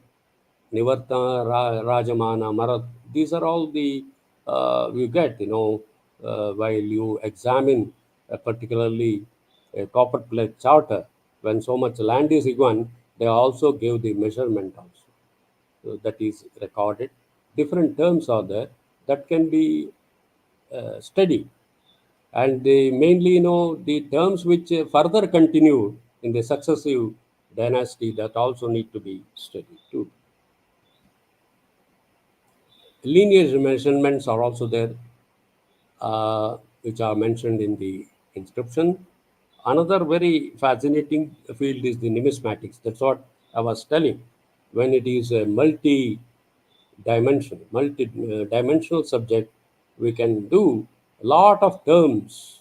Nivarta, Rajamana, Marat, these are all the you get, while you examine particularly a copper plate charter, when so much land is given, they also give the measurement also. So that is recorded. Different terms are there that can be studied, and they mainly the terms which further continue in the successive dynasty that also need to be studied too. Lineage measurements are also there, which are mentioned in the inscription. Another very fascinating field is the numismatics. That's what I was telling. When it is a multi-dimensional subject, we can do a lot of terms.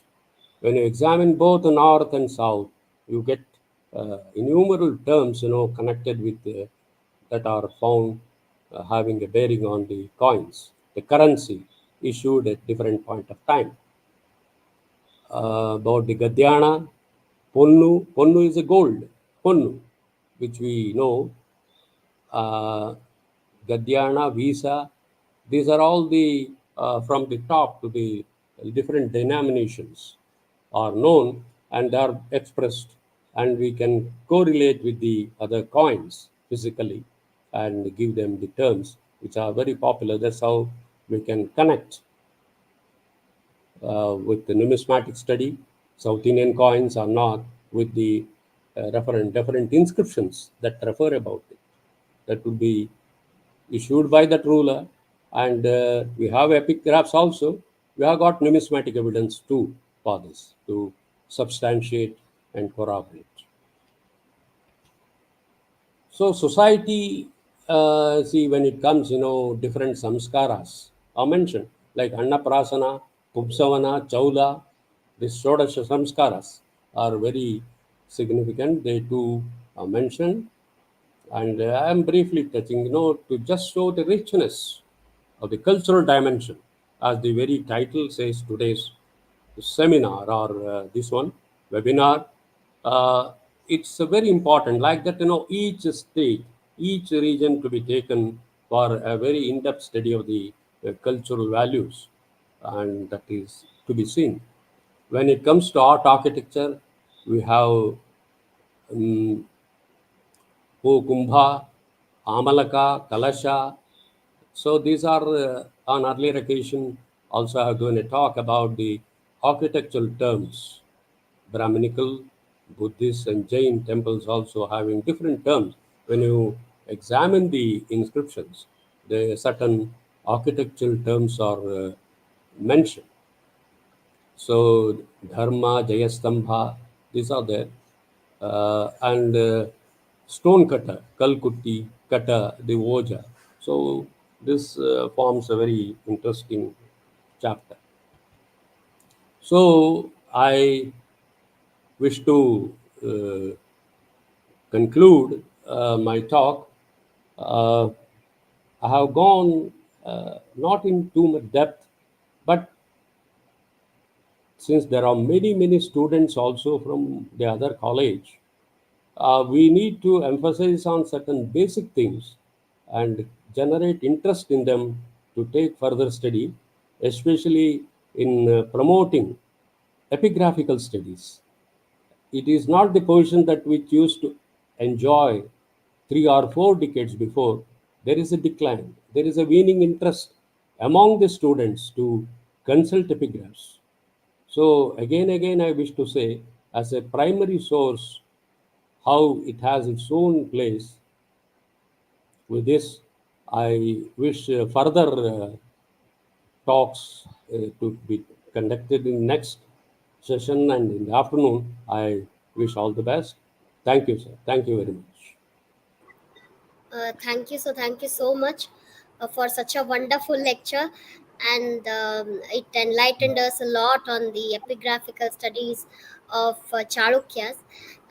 When you examine both north and south, you get innumerable terms, connected with that are found having a bearing on the coins, the currency issued at different point of time. About the Gadyana, Ponnu is a gold, Ponnu, which we know. Uh, Gadyana, Visa, these are all the from the top to the different denominations are known and are expressed, and we can correlate with the other coins physically and give them the terms which are very popular. That's how we can connect with the numismatic study, South Indian coins or not, with the different inscriptions that refer about it. That would be issued by that ruler, and we have epigraphs also. We have got numismatic evidence too for this to substantiate and corroborate. So society, see, when it comes, different samskaras are mentioned, like Annaprasana, Pupsavana, Chaula. These Shodasha samskaras are very significant. They too are mentioned. And I am briefly touching, to just show the richness of the cultural dimension, as the very title says, today's seminar or this one webinar. Uh, it's very important, like that, each state, each region to be taken for a very in-depth study of the cultural values, and that is to be seen. When it comes to art architecture, we have um, Kumbha, Amalaka, Kalasha. So these are on earlier occasion also I'm going to talk about the architectural terms. Brahminical, Buddhist and Jain temples also having different terms. When you examine the inscriptions, the certain architectural terms are mentioned. So Dharma, Jayastambha, these are there. And stone cutter, Kalkutti, Kata, the Oja. So this forms a very interesting chapter. So I wish to conclude my talk. Uh, I have gone not in too much depth, but since there are many students also from the other college, we need to emphasize on certain basic things and generate interest in them to take further study, especially in promoting epigraphical studies. It is not the position that we used to enjoy 3 or 4 decades before. There is a decline. There is a waning interest among the students to consult epigraphs. So again, I wish to say, as a primary source, how it has its own place. With this, I wish further talks to be conducted in next session and in the afternoon. I wish all the best. Thank you, sir. Thank you very much. Thank you so much for such a wonderful lecture, and it enlightened us a lot on the epigraphical studies of Chalukyas,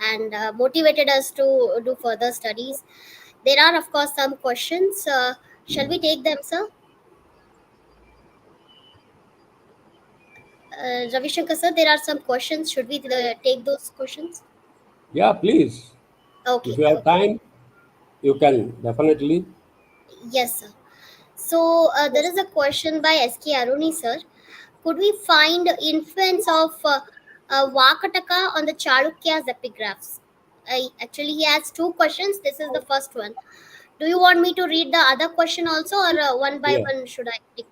and motivated us to do further studies. There are, of course, some questions. Shall we take them, sir? Ravishankar sir, there are some questions. Should we take those questions? Yeah, please. Okay, If you have okay. time, you can definitely. Yes, sir. So there is a question by S.K. Aruni sir. Could we find influence of Vakataka on the Chalukya's epigraphs? Actually, he has two questions. This is the first one. Do you want me to read the other question also, or one by Yeah. one should I take?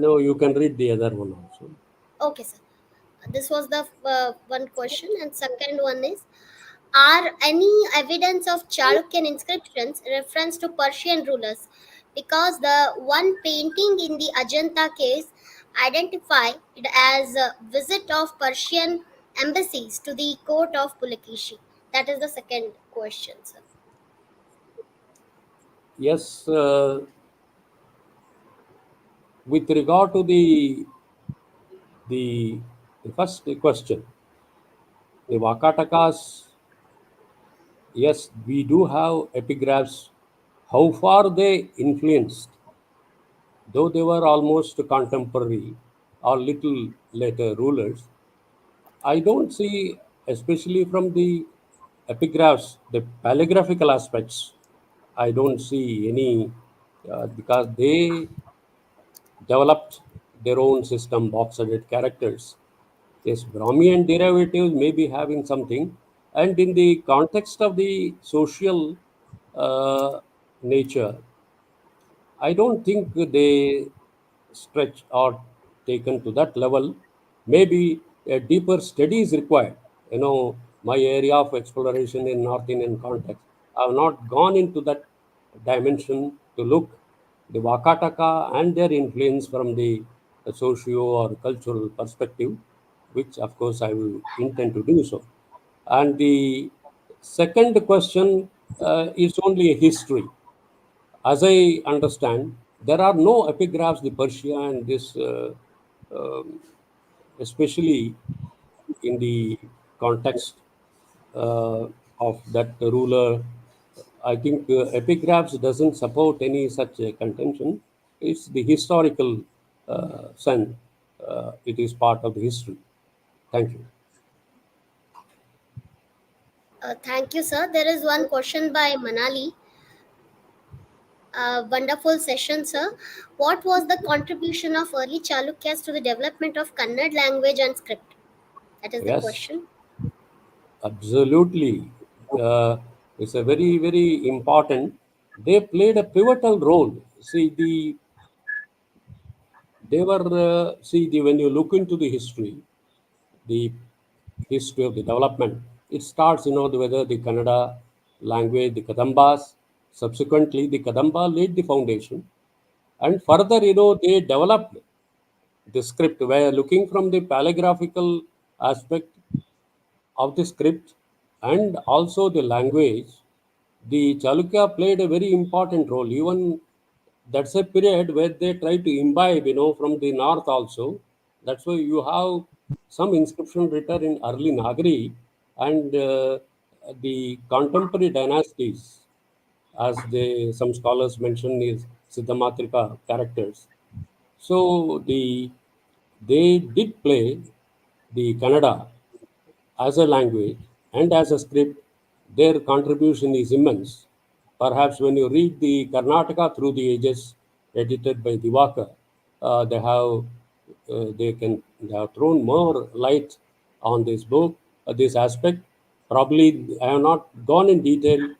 No, you can read the other one also. Okay, sir. This was the one question, and second one is: are any evidence of Chalukyan inscriptions reference to Persian rulers? Because the one painting in the Ajanta case identified as a visit of Persian embassies to the court of Pulakeshi. That is the second question, sir. Yes, with regard to the, the first question, the Vakatakas, yes, we do have epigraphs. How far they influenced, though they were almost contemporary or little later rulers, I don't see, especially from the epigraphs, the paleographical aspects, I don't see any, because they developed their own system, box-headed characters. Yes, Brahmian derivatives may be having something, and in the context of the social nature, I don't think they stretch or taken to that level. Maybe a deeper study is required. My area of exploration in North Indian context, I have not gone into that dimension to look the Vakataka and their influence from the socio or cultural perspective, which of course I will intend to do so. And the second question is only a history. As I understand, there are no epigraphs, the Persia and this, um, especially in the context of that ruler. I think epigraphs doesn't support any such contention. It's the historical sense. It is part of the history. Thank you. Thank you, sir. There is one question by Manali. Wonderful session, sir. What was the contribution of early Chalukyas to the development of Kannada language and script? That is the Yes, question. absolutely. It's a very, very important. They played a pivotal role. See, they were, when you look into the history of the development, it starts, whether the Kannada language, the Kadambas, subsequently the Kadamba laid the foundation. And further, they developed the script where looking from the paleographical aspect of the script and also the language, the Chalukya played a very important role. Even that's a period where they try to imbibe, from the north also. That's why you have some inscription written in early Nagari and the contemporary dynasties, as some scholars mention, is Siddhamatrika characters. So they did play the Kannada as a language and as a script, their contribution is immense. Perhaps when you read the Karnataka through the ages, edited by Divakar, they have thrown more light on this book, this aspect. Probably I have not gone in detail.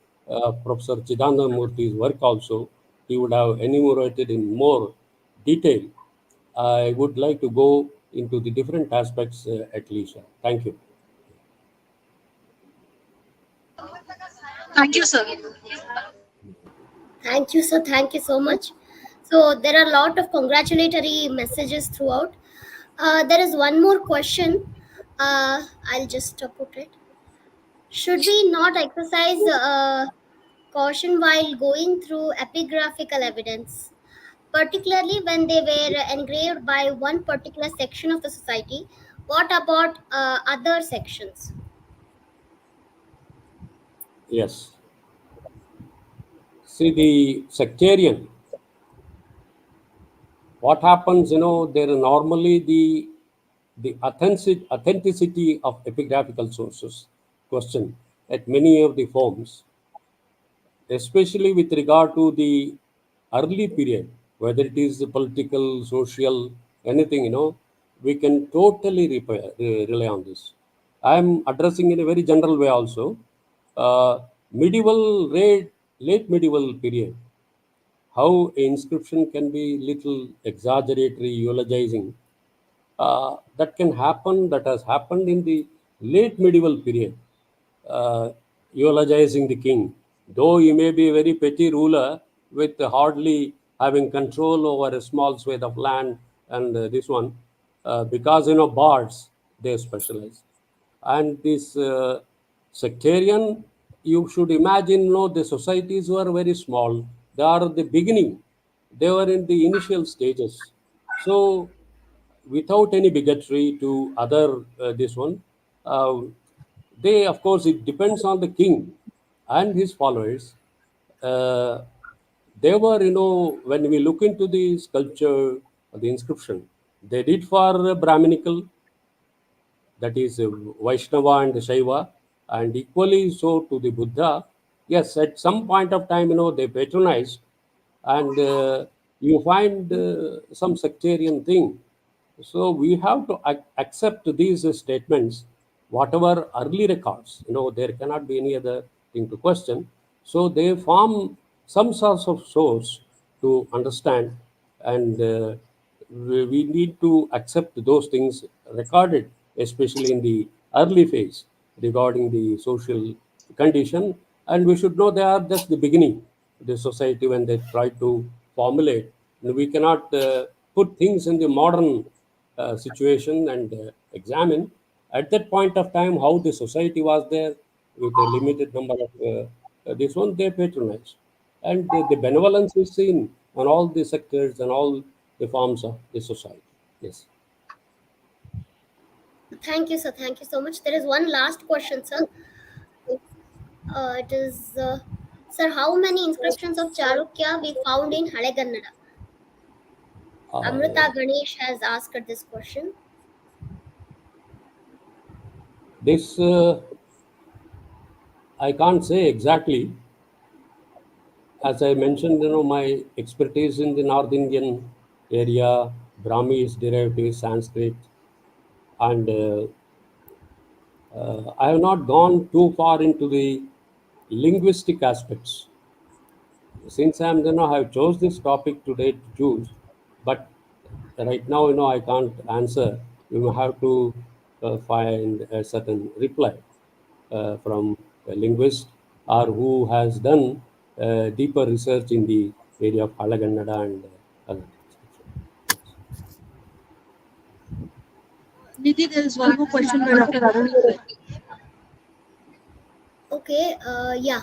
Professor Chidanda Murthy's work also, he would have enumerated in more detail. I would like to go into the different aspects at leisure. Thank you. Thank you, sir. Thank you, sir. Thank you so much. So there are a lot of congratulatory messages throughout. There is one more question. I'll just put it. Should we not exercise caution while going through epigraphical evidence, particularly when they were engraved by one particular section of the society? What about other sections? Yes. See, the sectarian, what happens, there normally the the authenticity of epigraphical sources question at many of the forms, especially with regard to the early period, whether it is political, social, anything, we can totally rely on this. I am addressing in a very general way also. Medieval, late medieval period, how inscription can be little exaggeratory, eulogizing, that can happen, that has happened in the late medieval period, uh, eulogizing the king. Though he may be a very petty ruler with hardly having control over a small swathe of land and this one, because bards they specialize. And this sectarian, you should imagine, the societies were very small. They are the beginning. They were in the initial stages. So without any bigotry to other this one, uh, they, of course, it depends on the king and his followers. uh, they were, when we look into the sculpture, the inscription, they did for Brahminical, that is Vaishnava and Shaiva, and equally so to the Buddha. Yes, at some point of time, they patronized, and you find some sectarian thing. So we have to accept these statements, whatever early records, there cannot be any other thing to question. So they form some sorts of source to understand, and we need to accept those things recorded, especially in the early phase regarding the social condition. And we should know they are just the beginning, the society when they try to formulate. And we cannot put things in the modern situation and examine at that point of time how the society was there with a limited number of this one they patronized, and the benevolence is seen on all the sectors and all the forms of the society. Yes. Thank you, sir. Thank you so much. There is one last question, sir. It is, sir, how many inscriptions of Chalukya we found in Halegannada? uh, Amrita Ganesh has asked this question. this I can't say exactly. As I mentioned, my expertise in the North Indian area, Brahmi derivatives, Sanskrit, and I have not gone too far into the linguistic aspects. Since I'm, I have chose this topic today to choose, but right now, I can't answer. You will have to find a certain reply from a linguist or who has done deeper research in the area of Halagannada and other things. Nidhi, there is one more question by Dr. Arun. Okay, yeah.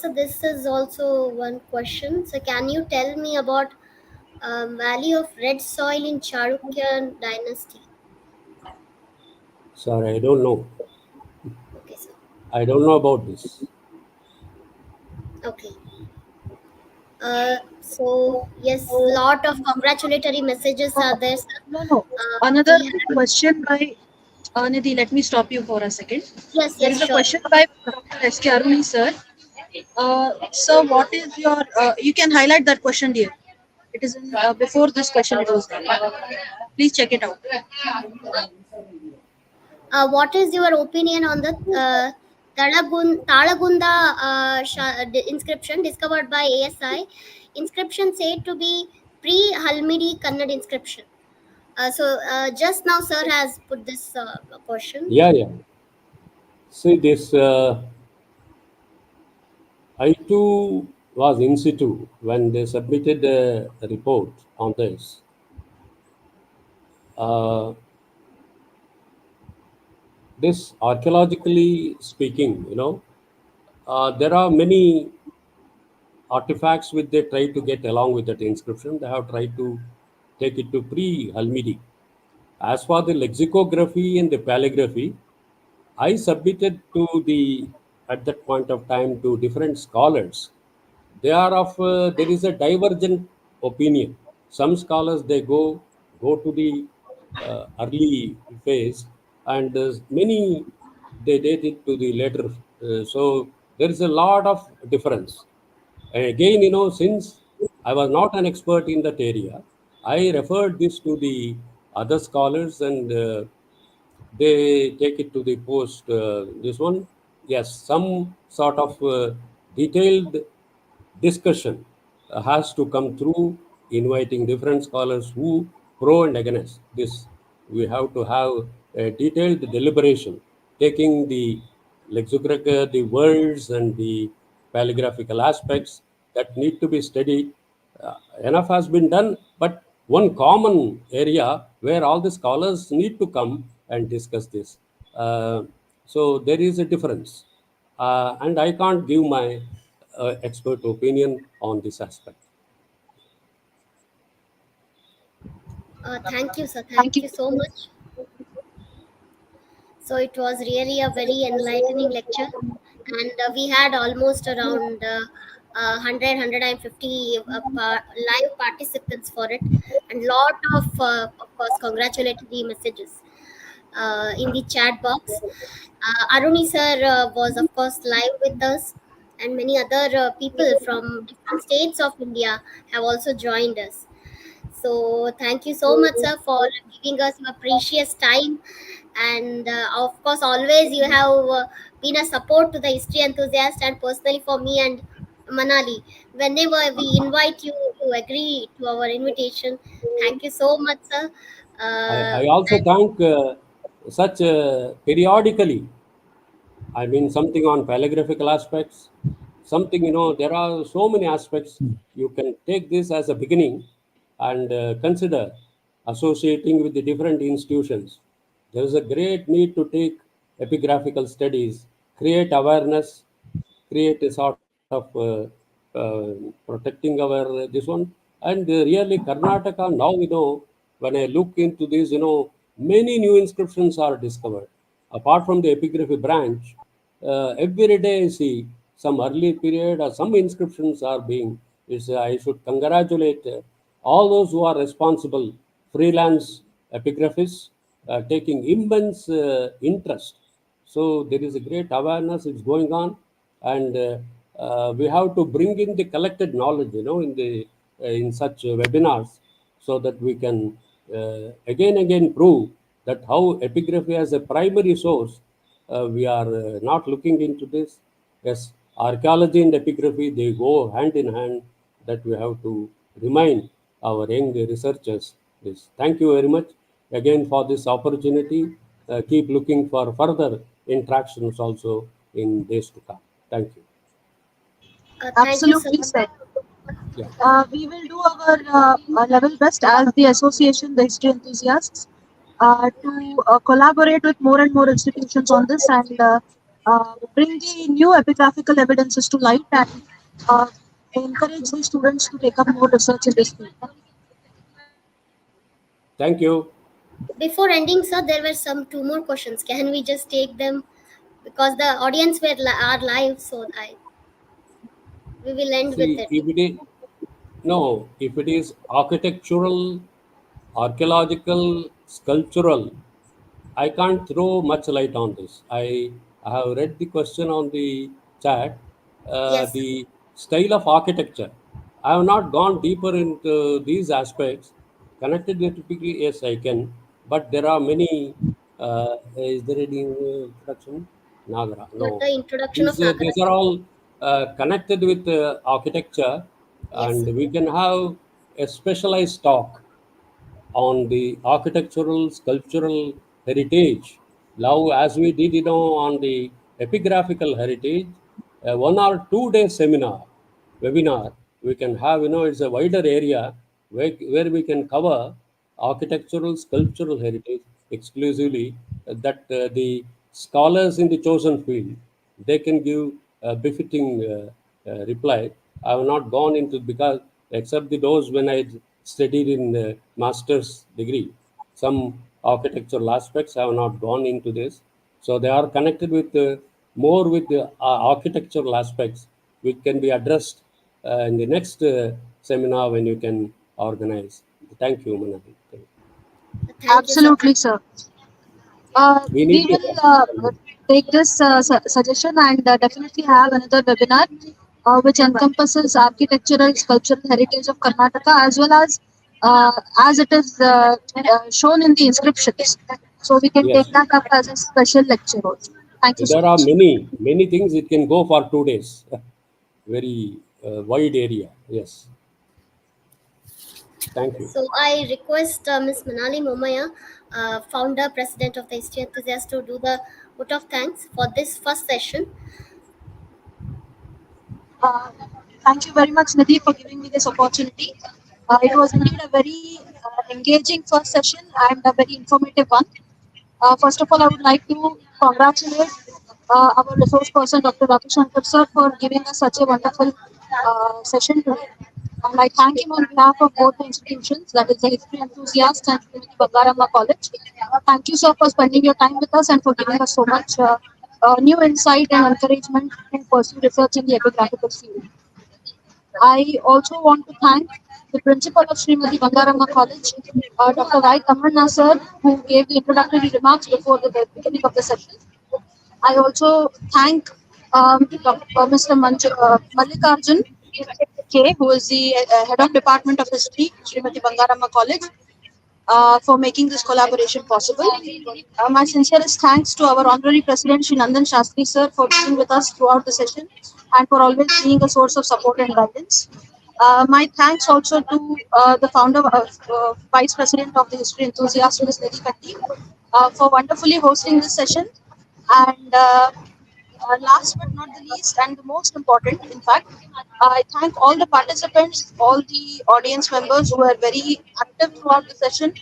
So this is also one question. So can you tell me about value of red soil in Chalukya dynasty? Sorry, I don't know. Okay, sir. I don't know about this. Okay. So yes, lot of congratulatory messages are there, sir. No, no. Another We have, question by Nidhi. Let me stop you for a second. yes, There yes, is a sure. question by Dr. S.K. Aruni, sir. Sir, what is your? You can highlight that question, dear. It is in, before this question. It was there. Please check it out. What is your opinion on the Talagunda inscription discovered by ASI? Inscription said to be pre-Halmidi Kannada inscription. Just now, sir has put this question. Yeah, yeah. See, this I too was in situ when they submitted a report on this. Uh, this archaeologically speaking, there are many artifacts which they try to get along with that inscription. They have tried to take it to pre-Halmidi. As for the lexicography and the paleography, I submitted to the at that point of time to different scholars. They are of there is a divergent opinion. Some scholars they go to the early phase, and many they date it to the later. So there is a lot of difference. And again, since I was not an expert in that area, I referred this to the other scholars, and they take it to the post. This one, yes, some sort of detailed discussion has to come through, inviting different scholars who pro and against this. We have to have a detailed deliberation, taking the lexicography, the words and the paleographical aspects that need to be studied. Enough has been done, but one common area where all the scholars need to come and discuss this. So there is a difference, and I can't give my expert opinion on this aspect. Thank you, sir. Thank you so much. So it was really a very enlightening lecture, and we had almost around 100 live participants for it, and lot of course, congratulatory messages in the chat box. Aruni sir was of course live with us, and many other people from different states of India have also joined us. So thank you so much, sir, for giving us your precious time. And of course, always you have been a support to the history enthusiast, and personally for me and Manali. Whenever we invite you, you agree to our invitation. Thank you so much, sir. I also thank such periodically. I mean, something on paleographical aspects, something, there are so many aspects. You can take this as a beginning and consider associating with the different institutions. There is a great need to take epigraphical studies, create awareness, create a sort of protecting our this one. And really, Karnataka now, when I look into this, many new inscriptions are discovered. Apart from the epigraphy branch, every day I see some early period or some inscriptions are being. I should congratulate all those who are responsible, freelance epigraphists, taking immense interest. So there is a great awareness is going on, and we have to bring in the collected knowledge, in the in such webinars, so that we can again prove that how epigraphy as a primary source, we are not looking into this. Yes, archaeology and epigraphy, they go hand in hand, that we have to remind our young researchers this. Thank you very much again for this opportunity. Keep looking for further interactions also in days to come. Thank you. Thank you, sir. Absolutely said. Yeah. We will do our level best as the association, the history enthusiasts, to collaborate with more and more institutions on this, and bring the new epigraphical evidences to light, and uh, encourage the students to take up more research in this field. Thank you. Before ending, sir, there were some two more questions. Can we just take them because the audience are live? So we will end with See, it. if it is no, if it is architectural, archaeological, sculptural, I can't throw much light on this. I have read the question on the chat. Yes, sir. The style of architecture. I have not gone deeper into these aspects. Connected with typically, yes, I can. But there are many. Is there any introduction? Nagara? No. The introduction of Nagara. These are all connected with architecture, Yes, and sir. we can have a specialized talk on the architectural, sculptural heritage. Now, as we did, on the epigraphical heritage, a 1 or 2 day seminar, webinar, we can have, it's a wider area where we can cover architectural, sculptural heritage exclusively, that the scholars in the chosen field, they can give a befitting reply. I have not gone into, because except the those when I studied in the master's degree, some architectural aspects I have not gone into this. So they are connected with more with the architectural aspects, which can be addressed in the next seminar when you can organized. Thank you, Manali. Thank you, sir. Absolutely, sir. We We need to will take this suggestion and definitely have another webinar which encompasses architectural sculptural heritage of Karnataka as it is shown in the inscriptions. So we can yes. take that up as a special lecture also. Thank you so There are much. many things. It can go for 2 days. Very wide area. Yes. Thank you. So I request Ms. Manali Momaya, founder, president of the History Enthusiast, to do the vote of thanks for this first session. Uh, Thank you very much, Nidhi, for giving me this opportunity. It was indeed a very engaging first session and a very informative one. First of all, I would like to congratulate our resource person, Dr. Ravishankar sir, for giving us such a wonderful session today. And I thank him on behalf of both the institutions, that is the History Enthusiast and Bangaramma College. Thank you, sir, for spending your time with us and for giving us so much new insight and encouragement to pursue research in the epigraphical field. I also want to thank the principal of Srimati Bangaramma College, Dr. Rai Tamanna sir, who gave the introductory remarks before the beginning of the session. I also thank Mr. Mallikarjun K, who is the head of Department of History, Srimati Bangaramma College, for making this collaboration possible. My sincerest thanks to our honorary president, Shri Nandan Shastri sir, for being with us throughout the session and for always being a source of support and guidance. My thanks also to the founder, vice president of the History Enthusiast, Ms. Nidhi Katti, for wonderfully hosting this session. And last but not the least, and the most important, in fact, I thank all the participants, all the audience members who were very active throughout the session.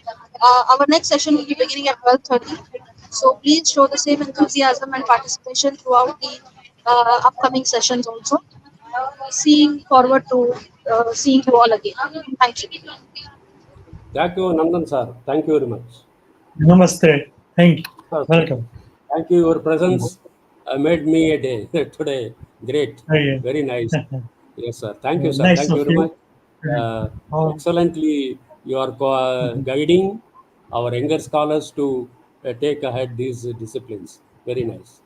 Our next session will be beginning at 12:30. So please show the same enthusiasm and participation throughout the upcoming sessions also. Seeing forward to seeing you all again. Thank you. Thank you, Nandan sir. Thank you very much. Namaste. Thank you. Okay. Welcome. Thank you. Your presence made me a day today. Great. Yeah. Very nice. Yes, sir. Thank you, sir. Nice Thank you of very you. much. Oh, Excellently, you are guiding our younger scholars to take ahead these disciplines. Very nice.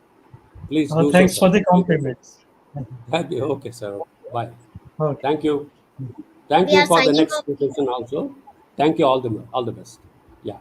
Please do so, thanks sir. for the Please do so. compliments. Thank you. Okay, sir. Bye. Okay. Thank you. Thank We you are for the signing next off. session also. Thank you. All the best. Yeah.